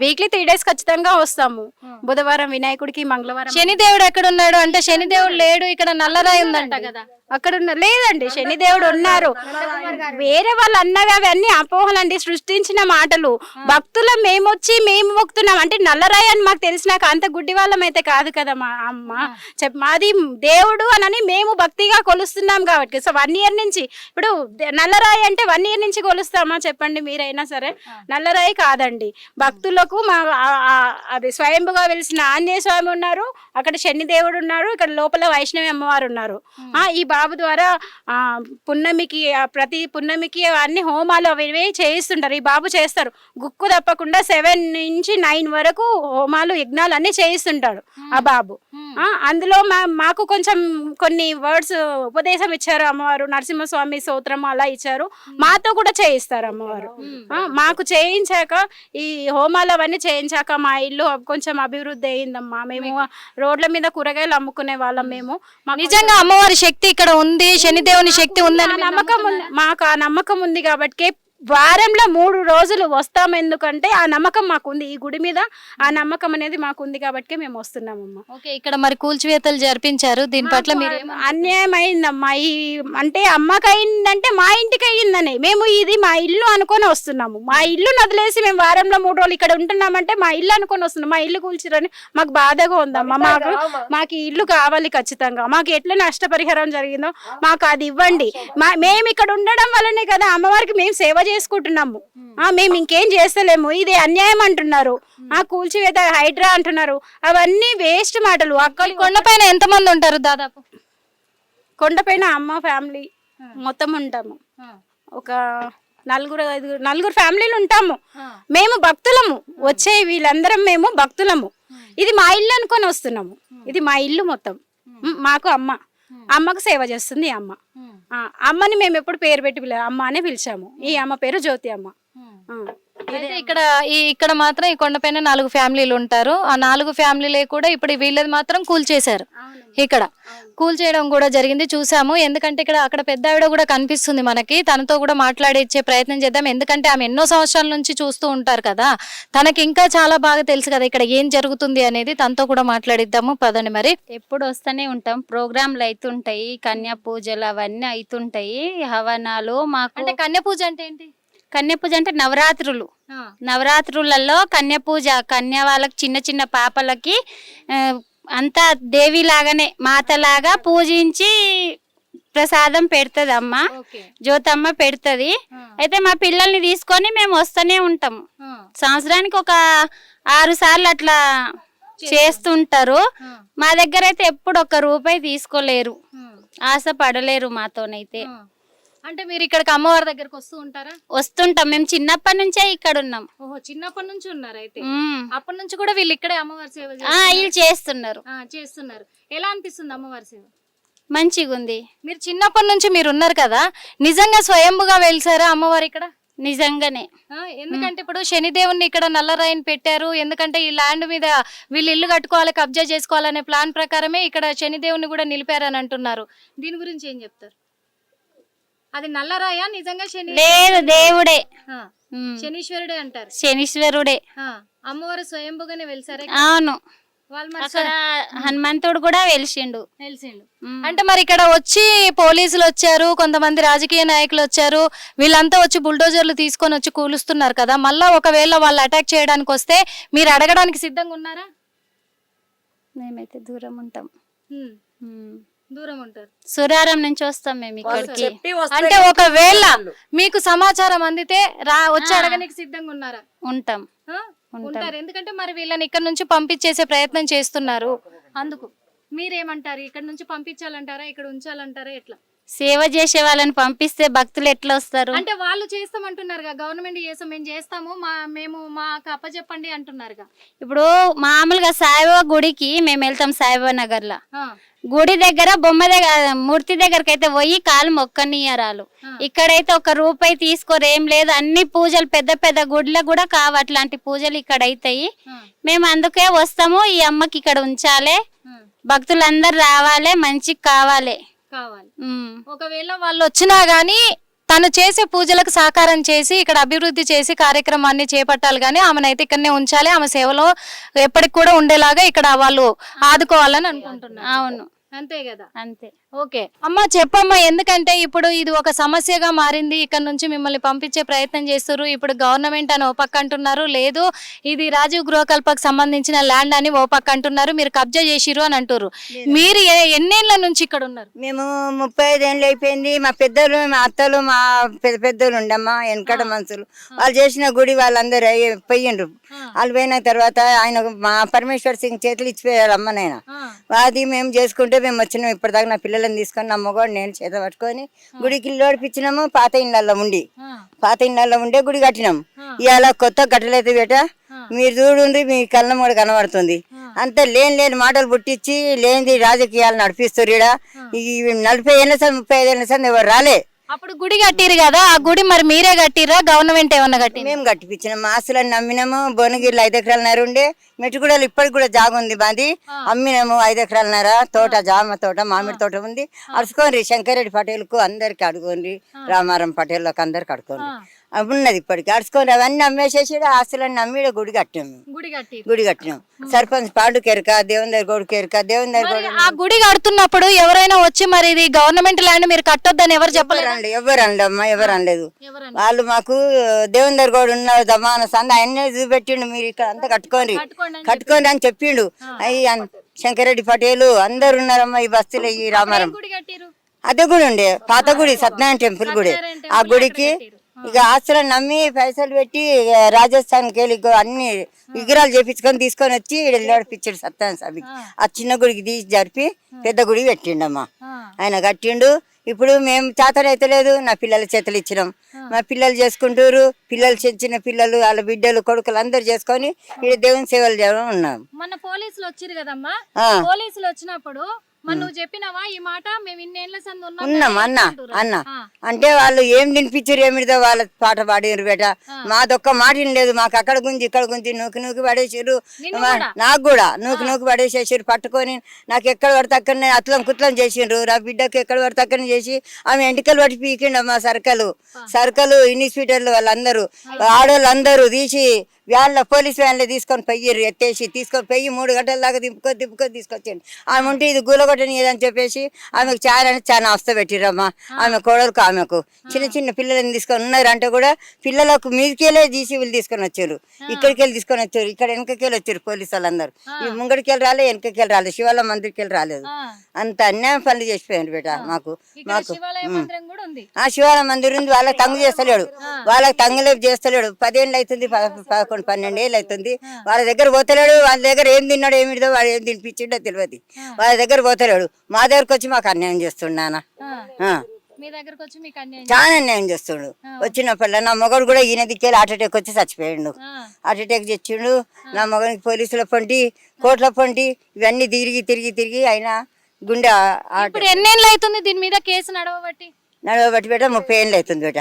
వీక్లీ 3 days ఖచ్చితంగా వస్తాము. బుధవారం వినాయకుడికి, మంగళవారం. శనిదేవుడు ఎక్కడ ఉన్నాడు అంటే శనిదేవుడు లేడు, ఇక్కడ నల్లరాయి ఉందంట కదా. అక్కడ లేదండి, శనిదేవుడు ఉన్నారు. వేరే వాళ్ళు అన్నవి అవన్నీ అపోహలండి, సృష్టించిన మాటలు. భక్తులు మేము మొక్కుతున్నాం అంటే నల్లరాయి అని మాకు తెలిసినాక అంత గుడ్డి వాళ్ళం అయితే కాదు కదా మా అమ్మ. మాది దేవుడు అని మేము భక్తిగా కొలుస్తున్నాం కాబట్టి. సో 1 year నుంచి, ఇప్పుడు నల్లరాయి అంటే 1 year నుంచి కొలుస్తామా చెప్పండి మీరైనా సరే? నల్లరాయి కాదండి. భక్తులకు అది స్వయంభుగా వెలిసిన ఆంజనేయ స్వామి ఉన్నారు, అక్కడ శనిదేవుడు ఉన్నారు, ఇక్కడ లోపల వైష్ణవి అమ్మవారు ఉన్నారు. ఈ బాబు ద్వారా పున్నమికి, ప్రతి పున్నమికి అన్ని హోమాలు అవి చేయిస్తుంటారు. ఈ బాబు చేస్తారు, గుక్కు తప్పకుండా 7 నుంచి 9 వరకు హోమాలు, యజ్ఞాలు అన్ని చేయిస్తుంటాడు ఆ బాబు. అందులో మాకు కొంచెం కొన్ని వర్డ్స్ ఉపదేశం ఇచ్చారు అమ్మవారు. నరసింహస్వామి స్తోత్రం అలా ఇచ్చారు, మాతో కూడా చేయిస్తారు అమ్మవారు. మాకు చేయించాక, ఈ హోమాలు అవన్నీ చేయించాక మా ఇల్లు కొంచెం అభివృద్ధి అయిందమ్మా. మేము రోడ్ల మీద కూరగాయలు అమ్ముకునే వాళ్ళం. మేము నిజంగా అమ్మవారి శక్తి ఇక్కడ ఉంది, శనిదేవుని శక్తి ఉందని నమ్మకం ఉంది. మాకు ఆ నమ్మకం ఉంది కాబట్టి వారంలో 3 రోజులు వస్తాం. ఎందుకంటే ఆ నమ్మకం మాకుంది, ఈ గుడి మీద ఆ నమ్మకం అనేది మాకు ఉంది కాబట్టి మేము వస్తున్నామమ్మా. ఓకే, ఇక్కడ మరి కూల్చివేతలు జరిపించారు, దీని పట్ల మీరు అన్యాయం అయిందమ్మా. ఈ అంటే అమ్మకి అయిందంటే మా ఇంటికి అయ్యిందని మేము ఇది మా ఇల్లు అనుకొని వస్తున్నాము. మా ఇల్లు వదిలేసి మేము వారంలో 3 రోజులు ఇక్కడ ఉంటున్నామంటే మా ఇల్లు అనుకొని వస్తున్నాం. మా ఇల్లు కూల్చిరని మాకు బాధగా ఉందమ్మా. మాకు ఈ ఇల్లు కావాలి ఖచ్చితంగా. మాకు ఎట్లా నష్టపరిహారం జరిగిందో మాకు అది ఇవ్వండి. మేము ఇక్కడ ఉండడం వల్లనే కదా అమ్మవారికి మేము సేవ చేసుకుంటున్నాము. మేము ఇంకేం చేస్తలేము. ఇది అన్యాయం అంటున్నారు, కూల్చివేత హైడ్రా అంటున్నారు. అవన్నీ వేస్ట్ మాటలు. అక్కడ కొండపైన ఎంతమంది ఉంటారు? దాదాపు కొండపైన అమ్మ ఫ్యామిలీ మొత్తం ఉంటాము. ఒక 4 ఫ్యామిలీలు ఉంటాము. మేము భక్తులము, వచ్చే వీళ్ళందరం మేము భక్తులము. ఇది మా ఇల్లు అనుకొని వస్తున్నాము. ఇది మా ఇల్లు మొత్తం. మాకు అమ్మకు సేవ చేస్తుంది అమ్మ. అమ్మని మేము ఎప్పుడు పేరు పెట్టి అమ్మ అనే పిలిచాము. ఈ అమ్మ పేరు జ్యోతి అమ్మ. అయితే ఇక్కడ మాత్రం ఈ కొండపైన 4 ఫ్యామిలీలు ఉంటారు. ఆ 4 ఫ్యామిలీలే కూడా ఇప్పుడు వీళ్ళది మాత్రం కూల్చేశారు. ఇక్కడ కూల్చేయడం కూడా జరిగింది, చూసాము. ఎందుకంటే అక్కడ పెద్ద ఆవిడ కూడా కనిపిస్తుంది మనకి, తనతో కూడా మాట్లాడించే ప్రయత్నం చేద్దాం. ఎందుకంటే ఆమె ఎన్నో సంవత్సరాల నుంచి చూస్తూ ఉంటారు కదా, తనకి ఇంకా చాలా బాగా తెలుసు కదా ఇక్కడ ఏం జరుగుతుంది అనేది. తనతో కూడా మాట్లాడిద్దాము, పదండి. మరి ఎప్పుడు వస్తూనే ఉంటాం, ప్రోగ్రాంలు అవుతుంటాయి, కన్యా పూజలు అవన్నీ అవుతుంటాయి, హవనాలు. మాకు అంటే కన్యా పూజ అంటే ఏంటి? కన్యా పూజ అంటే నవరాత్రులలో కన్యా పూజ, కన్యా వాళ్ళకి, చిన్న చిన్న పాపలకి అంతా దేవిలాగానే మాతలాగా పూజించి ప్రసాదం పెడుతుంది అమ్మ, జ్యోతమ్మ పెడుతుంది. అయితే మా పిల్లల్ని తీసుకొని మేము వస్తూనే ఉంటాము. సంవత్సరానికి ఒక 6 సార్లు అట్లా చేస్తుంటారు. ఆ. మా దగ్గర అయితే ఎప్పుడు 1 రూపాయి తీసుకోలేరు, ఉమ్. ఆశ పడలేరు మాతోనైతే. ఆ. అంటే మీరు ఇక్కడికి అమ్మవారి దగ్గరకు వస్తూ ఉంటారా? వస్తుంటాం, మేము చిన్నప్పటి నుంచే ఇక్కడ ఉన్నాం. ఓహో, చిన్నప్పటి నుంచి ఉన్నారు అయితే. ఉమ్. అప్పటి నుంచి కూడా వీళ్ళు ఇక్కడే అమ్మవారి సేవ ఆ, చేస్తున్నారా? వీళ్ళు చేస్తున్నారు. చేస్తున్నారు. ఎలా అనిపిస్తుంది అమ్మవారి సేవ? మంచిగా ఉంది. మీరు చిన్నప్పటి నుంచి మీరు ఉన్నారు కదా, నిజంగా స్వయంభుగా వెలిసారా అమ్మవారు ఇక్కడ? నిజంగానే. ఎందుకంటే ఇప్పుడు శనిదేవుని ఇక్కడ నల్లరాయిని పెట్టారు. ఎందుకంటే ఈ ల్యాండ్ మీద వీళ్ళు ఇల్లు కట్టుకోవాలి, కబ్జా చేసుకోవాలనే ప్లాన్ ప్రకారమే ఇక్కడ శనిదేవుని కూడా నిలిపారని అంటున్నారు. దీని గురించి ఏం చెప్తారు? అది నల్లరాయా నిజంగా శని? లేదు, దేవుడే. ఆ, ఉమ్. శనీశ్వరుడే అంటారు. శనీశ్వరుడే. ఆ, అమ్మవారు స్వయంభుగానే వెలిసారా? అవును, వాళ్ళు మరి అక్కడ హనుమంతుడు కూడా వెలిసిండు. తెలిసిండు. ఉమ్. అంటే మరి ఇక్కడ వచ్చి పోలీసులు వచ్చారు, కొంతమంది రాజకీయ నాయకులు వచ్చారు, వీళ్ళంతా వచ్చి బుల్డోజర్లు తీసుకొని వచ్చి కూలుస్తున్నారు కదా, మళ్ళా ఒకవేళ వాళ్ళు అటాక్ చేయడానికి వస్తే మీరు అడగడానికి సిద్ధంగా ఉన్నారా? మేమైతే దూరం ఉంటాం. ఉమ్, ఉమ్. దూరం ఉంటారు. సురారం నుంచి వస్తాం మేము వాళ్ళు ఇక్కడికి. చెప్పి వస్తే అంటే ఒకవేళ మీకు సమాచారం అందితే వచ్చి అడగడానికి సిద్ధంగా ఉన్నారా? ఉంటాం. ఆ? ఉంటారు. ఎందుకంటే మరి వీళ్ళని ఇక్కడ నుంచి పంపించేసే ప్రయత్నం చేస్తున్నారు. అందుకు మీరేమంటారు? ఇక్కడ నుంచి పంపించాలంటారా, ఇక్కడ ఉంచాలంటారా, ఎట్లా? సేవ చేసే వాళ్ళని పంపిస్తే భక్తులు ఎట్లా వస్తారు? అంటే వాళ్ళు చేస్తామంటున్నారుగా, గవర్నమెంట్ చేస్తాం, మేము చేస్తాము, మేము మాకు అప్పచెప్పండి అంటున్నారుగా. ఇప్పుడు మామూలుగా సాయిబాబా గుడికి మేము వెళ్తాం, సాయిబాబా నగర్ లా ఆ, గుడి దగ్గర బొమ్మ దగ్గర మూర్తి దగ్గరకి అయితే పోయి కాలు మొక్కనియరాలు. ఇక్కడైతే 1 రూపాయి తీసుకోరు, ఏం లేదు. అన్ని పూజలు పెద్ద పెద్ద గుడిలో కూడా కావు అట్లాంటి పూజలు ఇక్కడ అవుతాయి. మేము అందుకే వస్తాము, ఈ అమ్మకి ఇక్కడ ఉంచాలి, భక్తులందరూ రావాలి, మంచిగా కావాలి. కావాలి. ఉమ్. ఒకవేళ వాళ్ళు వచ్చినా గానీ తను చేసే పూజలకు సహకారం చేసి ఇక్కడ అభివృద్ధి చేసి కార్యక్రమాన్ని చేపట్టాలి, కానీ ఆమెనైతే ఇక్కడనే ఉంచాలి, ఆమె సేవలో ఎప్పటికి కూడా ఉండేలాగా ఇక్కడ వాళ్ళు ఆదుకోవాలని అనుకుంటున్నారు. అవును, అంతే కదా. అంతే. ఓకే అమ్మ, చెప్పమ్మా. ఎందుకంటే ఇప్పుడు ఇది ఒక సమస్యగా మారింది, ఇక్కడ నుంచి మిమ్మల్ని పంపించే ప్రయత్నం చేస్తారు. ఇప్పుడు గవర్నమెంట్ అని ఓ పక్క అంటున్నారు, లేదు ఇది రాజీవ్ గృహకల్పకు సంబంధించిన ల్యాండ్ అని ఓ పక్క అంటున్నారు, మీరు కబ్జా చేసిరు అని అంటారు. మీరు ఎన్నేళ్ల నుంచి ఇక్కడ ఉన్నారు? మేము 35 ఏళ్ళు అయిపోయింది. మా పెద్దలు, మా అత్తలు, మా పెద్దలు ఉండమ్మా, వెనకట మనుషులు. వాళ్ళు చేసిన గుడి వాళ్ళందరూ పోయిండ్రు. వాళ్ళు పోయిన తర్వాత ఆయన మా పరమేశ్వర్ సింగ్ చేతులు ఇచ్చిపోయాడు అమ్మ నాయన. అది మేము చేసుకుంటే మేము వచ్చినాం. ఇప్పటిదాకా నా పిల్లలని తీసుకొని నా మగవాడు నేను చేత పట్టుకొని గుడికి లోడిపించినాము. పాత ఇళ్ళల్లో ఉండే గుడి కట్టినాం. ఇవాళ కొత్త కట్టలేదు బేట, మీరు చూడండి, మీ కళ్ళ కూడా కనబడుతుంది. అంతే లేని మాటలు పుట్టించి లేనిది రాజకీయాలు నడిపిస్తారు. ఈ 40 ఏళ్ళ సార్ 35 ఏళ్ళ సార్ ఎవరు రాలే. అప్పుడు గుడి కట్టిరు కదా, ఆ గుడి మరి మీరే కట్టిరా, గవర్నమెంట్ ఏమన్నా కట్టి? మేము కట్టిపించినాం. ఆస్తులను నమ్మినాము. భువనగిరిలో 5 ఎకరాలన్నర ఉండే, మెట్టుగూడలో ఇప్పటికి కూడా జాగ ఉంది మాది. అమ్మినాము 5 ఎకరాలన్నర. తోట, జామ తోట, మామిడి తోట ఉంది. అడుచుకోండి, శంకరెడ్డి పటేల్ కు అందరికి అడుకోండి, రామారం పటేళ్ళకి అందరికి అడుకోండి. ఉన్నది ఇప్పటికి అడుచుకోండి. అవన్నీ అమ్మేసేసి ఆస్తులన్నీ అమ్మి గుడి కట్టాము. గుడి కట్టినాం. సర్పంచ్ పాండు కెరక, దేవుని గోడు కెరక, దేవుని దగ్గర ఆ గుడి కడుతున్నప్పుడు ఎవరైనా వచ్చి మరి ఇది గవర్నమెంట్ ల్యాండ్ మీరు కట్టొద్దని ఎవరు చెప్పలేదు? ఎవరు అనలేమ్మా, ఎవరు అనలేదు. వాళ్ళు మాకు దేవుని దగ్గర కూడా ఉన్న దమాన సంద అన్నీ చూపెట్టిండు, మీరు ఇక్కడ అంతా కట్టుకోండి అని చెప్పిండు. అయ్యి శంకరెడ్డి పటేలు అందరు ఉన్నారమ్మా ఈ బస్తీలో, ఈ రామారం. అదే గుడి ఉండే, పాత గుడి, సత్యనారాయణ టెంపుల్ గుడి. ఆ గుడికి ఇక ఆస్తులను నమ్మి పైసలు పెట్టి రాజస్థాన్కి వెళ్ళి అన్ని విగ్రహాలు చేపించుకొని తీసుకొని వచ్చి నడిపించాడు సత్యనారాయణ స్వామికి. ఆ చిన్న గుడికి తీసి జరిపి పెద్ద గుడి పెట్టిండమ్మా. ఆయన కట్టిండు. ఇప్పుడు మేము చేతనైతే లేదు, నా పిల్లల చేతులు ఇచ్చినాం. మా పిల్లలు చేసుకుంటారు. పిల్లలు చిన్న పిల్లలు, వాళ్ళ బిడ్డలు, కొడుకులు అందరు చేసుకొని ఇక్కడ దేవుని సేవలు చేయడం ఉన్నాం. మన పోలీసులు వచ్చారు కదమ్మా, పోలీసులు వచ్చినప్పుడు మరి నువ్వు చెప్పినావా ఈ మాట? మేము ఇన్నేళ్ల సంది ఉన్నాం అన్న అంటే వాళ్ళు ఏం తినిపించారు, ఏమిడిదో వాళ్ళ పాట పాడారు బేట. మాదొక్క మాట లేదు. మాకు అక్కడ గుంజి ఇక్కడ గుంజి నూకి పడేసారు. నాకు కూడా నూకి పడేసేసారు. పట్టుకొని నాకు ఎక్కడ పడితే అక్కడనే అట్లం కుట్లం చేసిండ్రు. నా బిడ్డకి ఎక్కడ పడితే అక్కడనే చేసి ఆమె ఎంటికలు పట్టి పీకిండమ్మా. సర్కలు ఇన్స్పెక్టర్లు వాళ్ళందరూ, ఆడోళ్ళు అందరూ తీసి వ్యాన్లో, పోలీస్ వ్యాన్లో తీసుకొని పోయ్యారు. ఎత్తేసి తీసుకొని పోయి 3 గంటల దాకా దింపుకొని తీసుకొచ్చాను. ఆమె ఉంటే ఇది గూలగొట్టని ఏదని చెప్పేసి ఆమెకు చాలా అవస్థ పెట్టిరమ్మా. ఆమె కోడలకు ఆమెకు చిన్న పిల్లలని తీసుకొని ఉన్నారంటే కూడా పిల్లలకు మీదకెళ్ళే జీసీబీలు తీసుకొని వచ్చారు. ఇక్కడికి వెళ్ళి తీసుకొని వచ్చారు. ఇక్కడ వెనకకెళ్ళి వచ్చారు పోలీసు వాళ్ళందరూ. ఈ ముంగడికెళ్ళి రాలే, వెనకకెళ్ళి రాలేదు, శివాలయం మందిరికెళ్ళి రాలేదు. అంత అన్యాయం పనులు చేసిపోయారు బేట. మాకు ఆ శివాలయం మందిరం ఉంది. వాళ్ళకి తంగు చేస్తలేడు, వాళ్ళకి తంగులేపు చేస్తలేడు. 10 ఏళ్ళు అవుతుంది, 11 చేసుకొని 12 ఏళ్ళు అవుతుంది. వాళ్ళ దగ్గర పోతలేడు, వాళ్ళ దగ్గర ఏం తిన్నాడు ఏమిడో వాడు ఏం తినిపించిండో తెలియదు. వాళ్ళ దగ్గర పోతలేడు, మా దగ్గరకు వచ్చి మాకు అన్యాయం చేస్తున్నానా, మీ దగ్గరకు వచ్చి మీకు అన్యాయం చాలా అన్యాయం చేస్తుండు. వచ్చినప్పుడు నా మొగడు కూడా ఈయన దిక్కేది హార్ట్ అటాక్ వచ్చి చచ్చిపోయాడు. హార్ట్ అటాక్ తెచ్చిండు. నా మొగనికి పోలీసుల పొంటి, కోట్ల పొంటి ఇవన్నీ తిరిగి తిరిగి తిరిగి ఆయన గుండె ఇప్పుడు ఎన్నేళ్ళు అవుతుంది దీని మీద కేసు నడవబట్టి? నడవబట్టి బేట 30 ఏళ్ళు అవుతుంది బేట,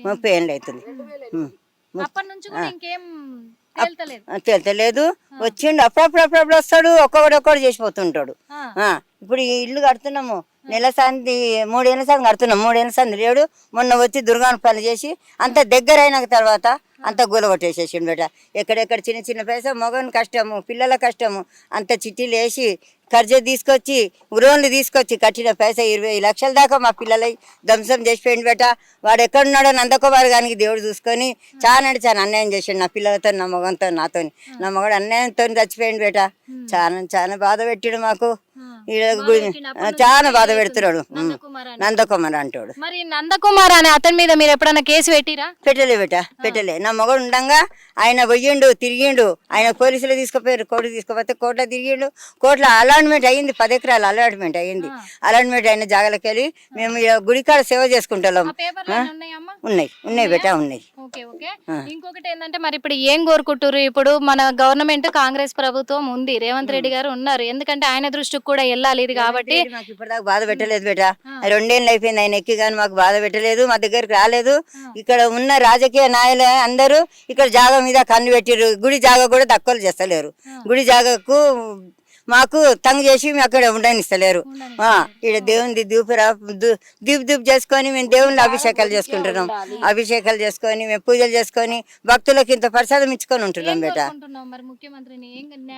30 ఏళ్ళు అవుతుంది. అప్పటి నుంచి కూడా ఇంకేం తేల్తలేదు? తేల్తలేదు. వచ్చిండు అప్పుడప్పుడు వస్తాడు, ఒక్కొక్కడు చేసిపోతుంటాడు. ఇప్పుడు ఈ ఇల్లు కడుతున్నాము, నెల సంది 3 ఏళ్ళ సంది కడుతున్నాం, 3 ఏళ్ళ సంది లేడు. మొన్న వచ్చి దుర్గాను పని చేసి అంత దగ్గర అయిన తర్వాత అంత గోల కొట్టేసేసిండు బేట. ఎక్కడెక్కడ చిన్న చిన్న పైసా, మగని కష్టము, పిల్లల కష్టము, అంత చిట్టీలు వేసి కర్జ తీసుకొచ్చి ఉరోన్లు తీసుకొచ్చి కట్టిన పైసా 20 లక్షల దాకా మా పిల్లలై ధ్వంసం చేసిపోయింది బేట. వాడు ఎక్కడున్నాడో నందకుమార్ గానికి దేవుడు చూసుకొని చాలా అన్యాయం చేసిండు నా పిల్లలతో, నా మగంతో, నాతో. నా మగడు అన్యాయంతో చచ్చిపోయింది బేట. చాలా బాధ పెట్టాడు మాకు. చాలా బాధ పెడుతున్నాడు నందకుమార్ అంటాడు. మరి నందకుమార్ అనే అతని మీద మీరు ఎప్పుడైనా కేసు పెట్టిరా? పెట్టలే బేట, పెట్టలే. నా మగడు ఉండగా ఆయన పోయిండు, తిరిగిండు. ఆయన పోలీసులు తీసుకుపోయారు, కోర్టు తీసుకుపోతే కోర్టులో తిరిగిండు. కోర్టులో అలాట్మెంట్ అయ్యింది, 10 ఎకరాలు అలాట్మెంట్ అయ్యింది. అలాట్మెంట్ అయిన జాగాలకు వెళ్ళి మేము గుడికాడ సేవ చేసుకుంటాం. ఉన్నాయి బేట, ఉన్నాయి. ఇంకొకటి ఏంటంటే మరి ఇప్పుడు ఏం కోరుకుంటారు? ఇప్పుడు మన గవర్నమెంట్ కాంగ్రెస్ ప్రభుత్వం ఉంది, రేవంత్ రెడ్డి గారు ఉన్నారు. ఎందుకంటే ఆయన దృష్టికి కూడా వెళ్ళాలి ఇది కాబట్టి. మాకు ఇప్పటిదాకా బాధ పెట్టలేదు బేట, 2 ఏళ్ళు అయిపోయింది ఆయన ఎక్కి, కానీ మాకు బాధ పెట్టలేదు, మా దగ్గరికి రాలేదు. ఇక్కడ ఉన్న రాజకీయ నాయకులు అందరూ ఇక్కడ జాగా మీద కన్ను పెట్టిరు. గుడి జాగా కూడా తక్కువలు చేస్తలేరు. గుడి జాగాకు మాకు తంగు చేసి మేము అక్కడ ఉండనిస్తలేరు. ఇక్కడ దేవుని దీప్ చేసుకొని మేము దేవుని అభిషేకాలు చేసుకుంటున్నాం. అభిషేకాలు చేసుకొని మేము పూజలు చేసుకొని భక్తులకు ఇంత ప్రసాదం ఇచ్చుకొని ఉంటున్నాం బేట.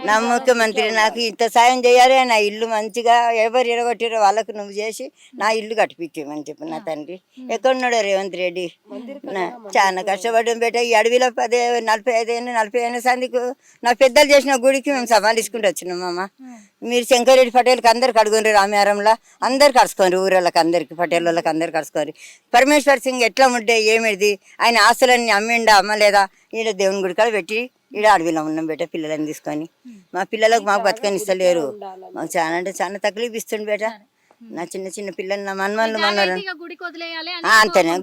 నా ముఖ్యమంత్రి నాకు ఇంత సాయం చేయాలి, నా ఇల్లు మంచిగా ఎవరు ఎరగొట్టిరో వాళ్ళకు నువ్వు చేసి నా ఇల్లు కట్టిపించమని చెప్పి నా తండ్రి. ఎక్కడున్నాడో రేవంత్ రెడ్డి. చాలా కష్టపడ్డాం బేట. ఈ అడవిలో 45 ఏళ్ళ సందికు నా పెద్దలు చేసిన గుడికి మేము సమాలించుకుంటూ వచ్చినాం అమ్మ. మీరు శంకరెడ్డి పటేల్కి అందరికి అడుగుండ్రి, రామేరంలో అందరికి కడుచుకోండి, ఊరోళ్ళకి అందరికి, పటేల్ వాళ్ళకి అందరికి కడుచుకోండి. పరమేశ్వర్ సింగ్ ఎట్లా ఉంటే ఏమిది, ఆయన ఆస్తులన్నీ అమ్మిండా అమ్మలేదా? ఈడ దేవుని గుడి కాడ పెట్టి ఈడ అడవిలో ఉన్నాం బేట పిల్లలని తీసుకొని. మా పిల్లలకు మాకు బతకనిస్తలేరు. మాకు చాలా తక్లీఫ్ ఇస్తుంది బేట. నా చిన్న పిల్లలు, నా మనమల్ని అంతేనే.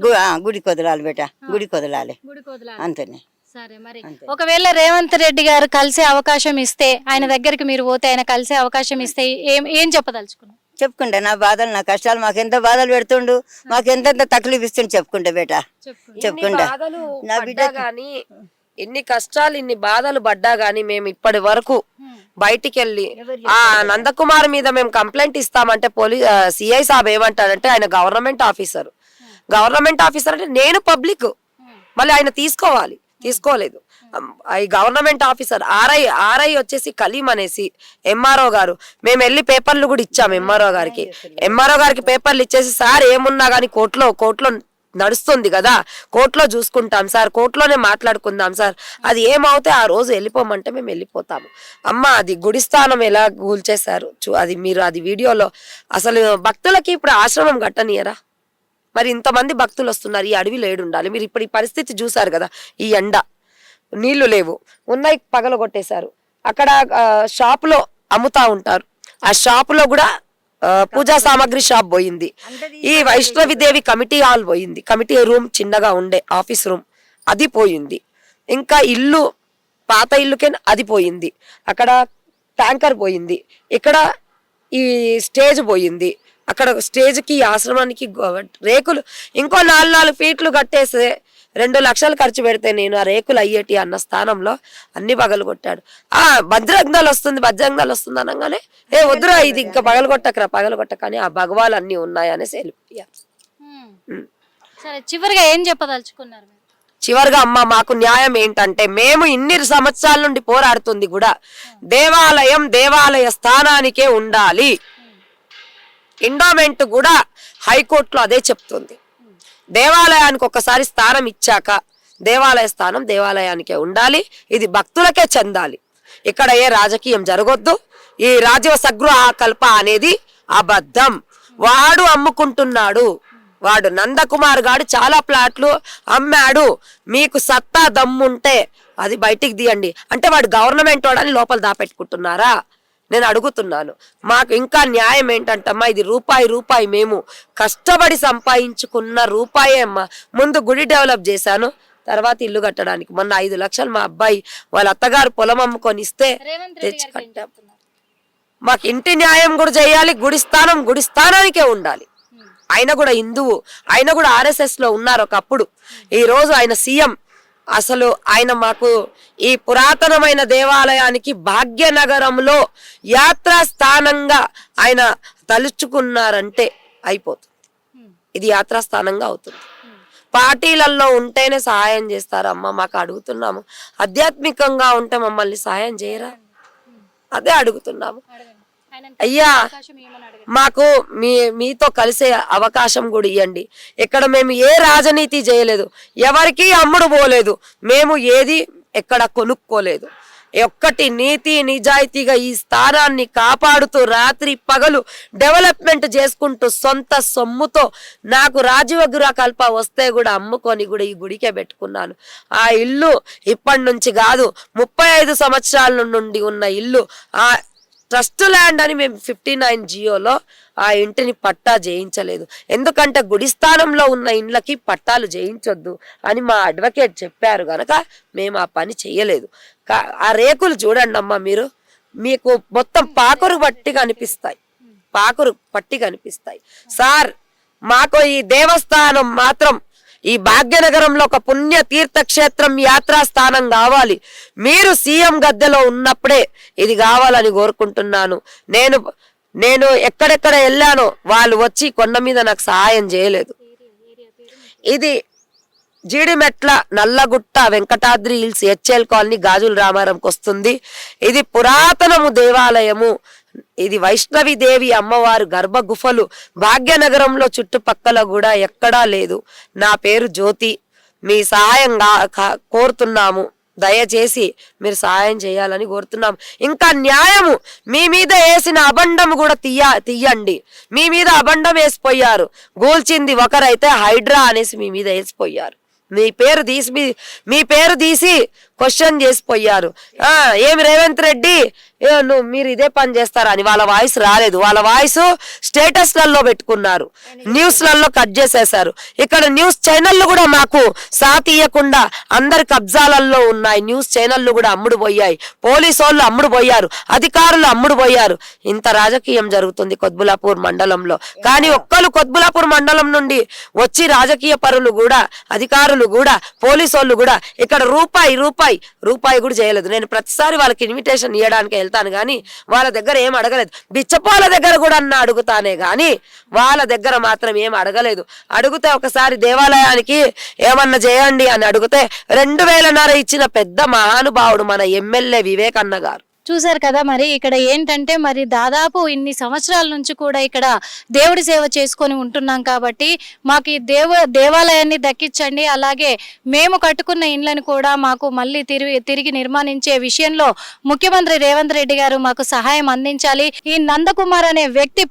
గుడికి వదలాలి బేట, గుడికి వదలాలి అంతేనే. సరే, మరి ఒకవేళ రేవంత్ రెడ్డి గారు కలిసే అవకాశం ఇస్తే, ఆయన దగ్గరికి మీరు పోతే ఆయన కలిసే అవకాశం ఇస్తే ఏం చెప్పదలుచుకున్నారు? చెప్పుకుంటా నా బాధలు, నా కష్టాలు, మాకెంత బాధలు పెడుతుండు, మాకెంత తక్లీఫ్ ఇస్తుండు చెప్పుకుంటా బేట, చెప్పుకుంటా. నా బిడ్డ గాని ఎన్ని కష్టాలు ఇన్ని బాధలు పడ్డా గానీ మేము ఇప్పటి వరకు బయటికి వెళ్ళి ఆ నందకుమార్ మీద మేము కంప్లైంట్ ఇస్తామంటే సిఐ సాబ్ ఏమంటాడంటే ఆయన గవర్నమెంట్ ఆఫీసర్ అంటే నేను పబ్లిక్, మళ్ళీ ఆయన తీసుకోలేదు. ఈ గవర్నమెంట్ ఆఫీసర్ ఆర్ఐ వచ్చేసి కలీం అనేసి ఎంఆర్ఓ గారు. మేము వెళ్ళి పేపర్లు కూడా ఇచ్చాము ఎంఆర్ఓ గారికి పేపర్లు ఇచ్చేసి, సార్ ఏమున్నా గానీ కోర్టులో నడుస్తుంది కదా, కోర్టులో చూసుకుంటాం సార్, కోర్టులోనే మాట్లాడుకుందాం సార్, అది ఏమవుతే ఆ రోజు వెళ్ళిపోమంటే మేము వెళ్ళిపోతాము. అమ్మ అది గుడి స్థానం ఎలా కూల్చేశారు అది మీరు అది వీడియోలో. అసలు భక్తులకి ఇప్పుడు ఆశ్రమం కట్టనియరా? మరి ఇంతమంది భక్తులు వస్తున్నారు, ఈ అడవిలో ఏడుండాలి? మీరు ఇప్పుడు ఈ పరిస్థితి చూసారు కదా, ఈ ఎండ, నీళ్లు లేవు, ఉన్నాయి పగలగొట్టేశారు. అక్కడ షాపులో అమ్ముతా ఉంటారు, ఆ షాపులో కూడా పూజా సామాగ్రి షాప్ పోయింది. ఈ వైష్ణవిదేవి కమిటీ హాల్ పోయింది, కమిటీ రూమ్ చిన్నగా ఉండే ఆఫీస్ రూమ్ అది పోయింది. ఇంకా ఇల్లు, పాత ఇల్లుకే అది పోయింది. అక్కడ ట్యాంకర్ పోయింది. ఇక్కడ ఈ స్టేజ్ పోయింది. అక్కడ స్టేజ్కి ఆశ్రమానికి రేకులు ఇంకో 4 ఫీట్లు కట్టేస్తే 2 లక్షలు ఖర్చు పెడితే నేను ఆ రేకులు అయ్యేటి అన్న స్థానంలో అన్ని పగలు కొట్టాడు. బజరంగాలు వస్తుంది అనగానే వద్దురా ఇది ఇంకా పగలగొట్టక అని ఆ భగవాలు అన్ని ఉన్నాయనేసి వెళ్ళిపోయారు. సరే, చివరిగా ఏం చెప్పదలుచుకున్నారు? చివరిగా అమ్మ మాకు న్యాయం ఏంటంటే, మేము ఇన్ని సంవత్సరాల నుండి పోరాడుతుంది కూడా దేవాలయ స్థానానికే ఉండాలి. ఎండోమెంట్ కూడా హైకోర్టులో అదే చెప్తుంది. దేవాలయానికి ఒకసారి స్థానం ఇచ్చాక దేవాలయ స్థానం దేవాలయానికే ఉండాలి, ఇది భక్తులకే చెందాలి. ఇక్కడ ఏ రాజకీయం జరగొద్దు. ఈ రాజీవ సగృహ కల్ప అనేది అబద్ధం. వాడు అమ్ముకుంటున్నాడు, వాడు నందకుమార్ గాడు చాలా ప్లాట్లు అమ్మాడు, మీకు సత్తా దమ్ముంటే అది బయటికి తీయండి అంటే వాడు గవర్నమెంట్ వాడని లోపల దాపెట్టుకుంటున్నారా? నేను అడుగుతున్నాను. మాకు ఇంకా న్యాయం ఏంటంటమ్మా, ఇది రూపాయి మేము కష్టపడి సంపాదించుకున్న రూపాయే అమ్మా. ముందు గుడి డెవలప్ చేశాను, తర్వాత ఇల్లు కట్టడానికి మొన్న 5 లక్షలు మా అబ్బాయి వాళ్ళ అత్తగారు పొలం అమ్ముకొని ఇస్తే తెచ్చి కట్టాం. మాకు ఇంటి న్యాయం కూడా చేయాలి, గుడి స్థానానికే ఉండాలి. ఆయన కూడా హిందువు, ఆయన కూడా RSS లో ఉన్నారు ఒకప్పుడు. ఈ రోజు ఆయన సీఎం. అసలు ఆయన మాకు ఈ పురాతనమైన దేవాలయానికి భాగ్యనగరంలో యాత్రా స్థానంగా ఆయన తలుచుకున్నారంటే అయిపోతుంది. ఇది యాత్రా స్థానంగా అవుతుంది. పార్టీలలో ఉంటేనే సహాయం చేస్తారమ్మా, మాకు అడుగుతున్నాము. ఆధ్యాత్మికంగా ఉంటే మమ్మల్ని సహాయం చేయరా? అదే అడుగుతున్నాము. అయ్యా మాకు మీతో కలిసే అవకాశం కూడా ఇవ్వండి. ఇక్కడ మేము ఏ రాజనీతి చేయలేదు, ఎవరికి అమ్ముడు పోలేదు, మేము ఏది ఎక్కడ కొనుక్కోలేదు. ఒక్కటి నీతి నిజాయితీగా ఈ స్థానాన్ని కాపాడుతూ రాత్రి పగలు డెవలప్మెంట్ చేసుకుంటూ సొంత సొమ్ముతో నాకు రాజీవ గృహకల్ప వస్తే కూడా అమ్ముకొని కూడా ఈ గుడికే పెట్టుకున్నాను. ఆ ఇల్లు ఇప్పటి నుంచి కాదు, 35 సంవత్సరాల నుండి ఉన్న ఇల్లు. ఆ ట్రస్ట్ ల్యాండ్ అని మేము 59 జియోలో ఆ ఇంటిని పట్టా చేయించలేదు. ఎందుకంటే గుడి స్థానంలో ఉన్న ఇండ్లకి పట్టాలు చేయించొద్దు అని మా అడ్వకేట్ చెప్పారు గనక మేము ఆ పని చెయ్యలేదు. ఆ రేకులు చూడండి అమ్మా, మీకు మొత్తం పాకురు పట్టి కనిపిస్తాయి. సార్ మాకు ఈ దేవస్థానం మాత్రం ఈ భాగ్యనగరంలో ఒక పుణ్య తీర్థ క్షేత్రం యాత్రా స్థానం కావాలి. మీరు సీఎం గద్దెలో ఉన్నప్పుడే ఇది కావాలని కోరుకుంటున్నాను. నేను ఎక్కడెక్కడ వెళ్ళానో వాళ్ళు వచ్చి కొండ మీద నాకు సహాయం చేయలేదు. ఇది Jeedimetla Nallagutta Venkatadri Hills HL Colony Gajula రామారంకి వస్తుంది. ఇది పురాతనము దేవాలయము. ఇది వైష్ణవి దేవి అమ్మవారు గర్భగుఫలు భాగ్యనగరంలో చుట్టుపక్కల కూడా ఎక్కడా లేదు. నా పేరు జ్యోతి. మీ సహాయం కోరుతున్నాము. దయచేసి మీరు సహాయం చేయాలని కోరుతున్నాం. ఇంకా న్యాయము మీ మీద వేసిన అబండము కూడా తీయండి. మీ మీద అబండం వేసిపోయారు. గూల్చింది ఒకరైతే హైడ్రా అనేసి మీ మీద వేసిపోయారు. మీ పేరు తీసి క్వశ్చన్ చేసిపోయారు. ఏమి రేవంత్ రెడ్డి మీరు ఇదే పని చేస్తారా అని. వాళ్ళ వాయిస్ రాలేదు. వాళ్ళ వాయిస్ స్టేటస్లలో పెట్టుకున్నారు, న్యూస్లలో కట్ చేసేశారు. ఇక్కడ న్యూస్ ఛానళ్ళు కూడా మాకు సాథ్ ఇయ్యకుండా అందరి కబ్జాలలో ఉన్నాయి. న్యూస్ ఛానళ్ళు కూడా అమ్ముడు పోయాయి. పోలీసు వాళ్ళు అమ్ముడు పోయారు, అధికారులు అమ్ముడు పోయారు. ఇంత రాజకీయం జరుగుతుంది కొత్బులాపూర్ మండలంలో. కానీ ఒక్కరు కొత్బులాపూర్ మండలం నుండి వచ్చి రాజకీయ పరులు కూడా, అధికారులు కూడా, పోలీసు వాళ్ళు కూడా ఇక్కడ రూపాయి కూడా చేయలేదు. నేను ప్రతిసారి వాళ్ళకి ఇన్విటేషన్ ఇవ్వడానికి వెళ్తాను కానీ వాళ్ళ దగ్గర ఏం అడగలేదు. బిచ్చపాల దగ్గర కూడా అడుగుతానే గాని వాళ్ళ దగ్గర మాత్రం ఏం అడగలేదు. అడిగితే ఒకసారి దేవాలయానికి ఏమన్నా చేయండి అని అడిగితే 2,000 ఇచ్చిన పెద్ద మహానుభావుడు మన ఎమ్మెల్యే వివేక్ అన్న గారు. చూసారు కదా, మరి ఇక్కడ ఏంటంటే మరి దాదాపు ఇన్ని సంవత్సరాల నుంచి కూడా ఇక్కడ దేవుడి సేవ చేసుకొని ఉంటున్నాం కాబట్టి మాకు ఈ దేవాలయాన్ని దక్కించండి, అలాగే మేము కట్టుకున్న ఇండ్లను కూడా మాకు మళ్ళీ తిరిగి నిర్మాణించే విషయంలో ముఖ్యమంత్రి రేవంత్ రెడ్డి గారు మాకు సహాయం అందించాలి. ఈ నందకుమార్ అనే వ్యక్తి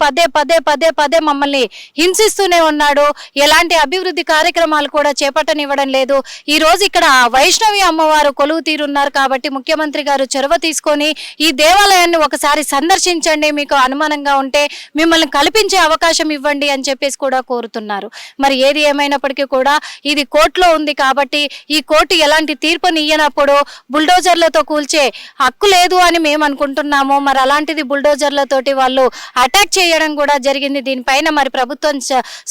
పదే మమ్మల్ని హింసిస్తూనే ఉన్నాడు. ఎలాంటి అభివృద్ధి కార్యక్రమాలు కూడా చేపట్టనివ్వడం లేదు. ఈ రోజు ఇక్కడ వైష్ణవి అమ్మవారు కొలువు తీరున్నారు కాబట్టి ముఖ్యమంత్రి గారు చొరవ తీసుకొని ఈ దేవాలయాన్ని ఒకసారి సందర్శించండి, మీకు అనుమానంగా ఉంటే మిమ్మల్ని కల్పించే అవకాశం ఇవ్వండి అని చెప్పేసి కూడా కోరుతున్నారు. మరి ఏది ఏమైనప్పటికీ కూడా ఇది కోర్టులో ఉంది కాబట్టి ఈ కోర్టు ఎలాంటి తీర్పుని ఇయ్యనప్పుడు బుల్డోజర్లతో కూల్చే హక్కు లేదు అని మేము అనుకుంటున్నాము. మరి అలాంటిది బుల్డోజర్లతోటి వాళ్ళు అటాక్ చేయడం కూడా జరిగింది. దీనిపైన మరి ప్రభుత్వం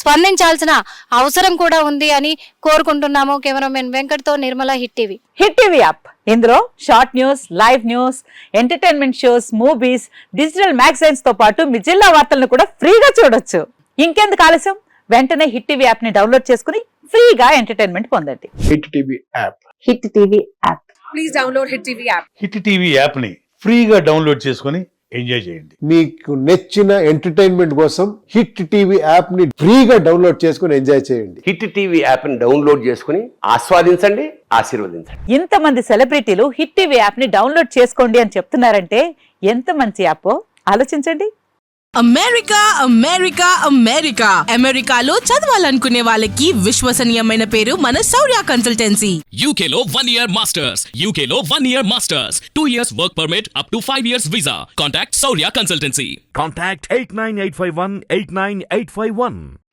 స్పందించాల్సిన అవసరం కూడా ఉంది అని కోరుకుంటున్నాము. కెమెరామెన్ వెంకట్తో నిర్మల, హిట్ టీవీ యాప్. ఇందులో short news, live news, entertainment shows, movies, digital magazines తో పాటు మీ జిల్లా వార్తలను కూడా ఫ్రీగా చూడొచ్చు. ఇంకెందుకు ఆలస్యం, వెంటనే హిట్ టీవీ యాప్ ని డౌన్లోడ్ చేసుకుని ఫ్రీగా ఎంటర్టైన్మెంట్ పొందండి. Hit TV app. Hit TV app. Please download hit TV app. Hit TV app ని ఫ్రీగా డౌన్లోడ్ చేసుకుని ఎంజాయ్ చేయండి. మీకు నచ్చిన ఎంటర్టైన్మెంట్ కోసం హిట్ టీవీ యాప్ ని ఫ్రీగా డౌన్లోడ్ చేసుకుని ఎంజాయ్ చేయండి. హిట్ టీవీ యాప్ ని డౌన్లోడ్ చేసుకుని ఆస్వాదించండి, ఆశీర్వదించండి. ఇంతమంది సెలబ్రిటీలు హిట్ టీవీ యాప్ ని డౌన్లోడ్ చేసుకోండి అని చెప్తున్నారంటే ఎంత మంచి యాప్ ఆలోచించండి. అమెరికా అమెరికా అమెరికా అమెరికాలో చదవాలనుకునే వాళ్ళకి విశ్వసనీయమైన పేరు మన శౌర్య కన్సల్టెన్సీ. UK లో 1 year masters. UK లో 1 year masters. 2 years work permit up to 5 years visa. Contact Saurya Consultancy. Contact 89851 89851.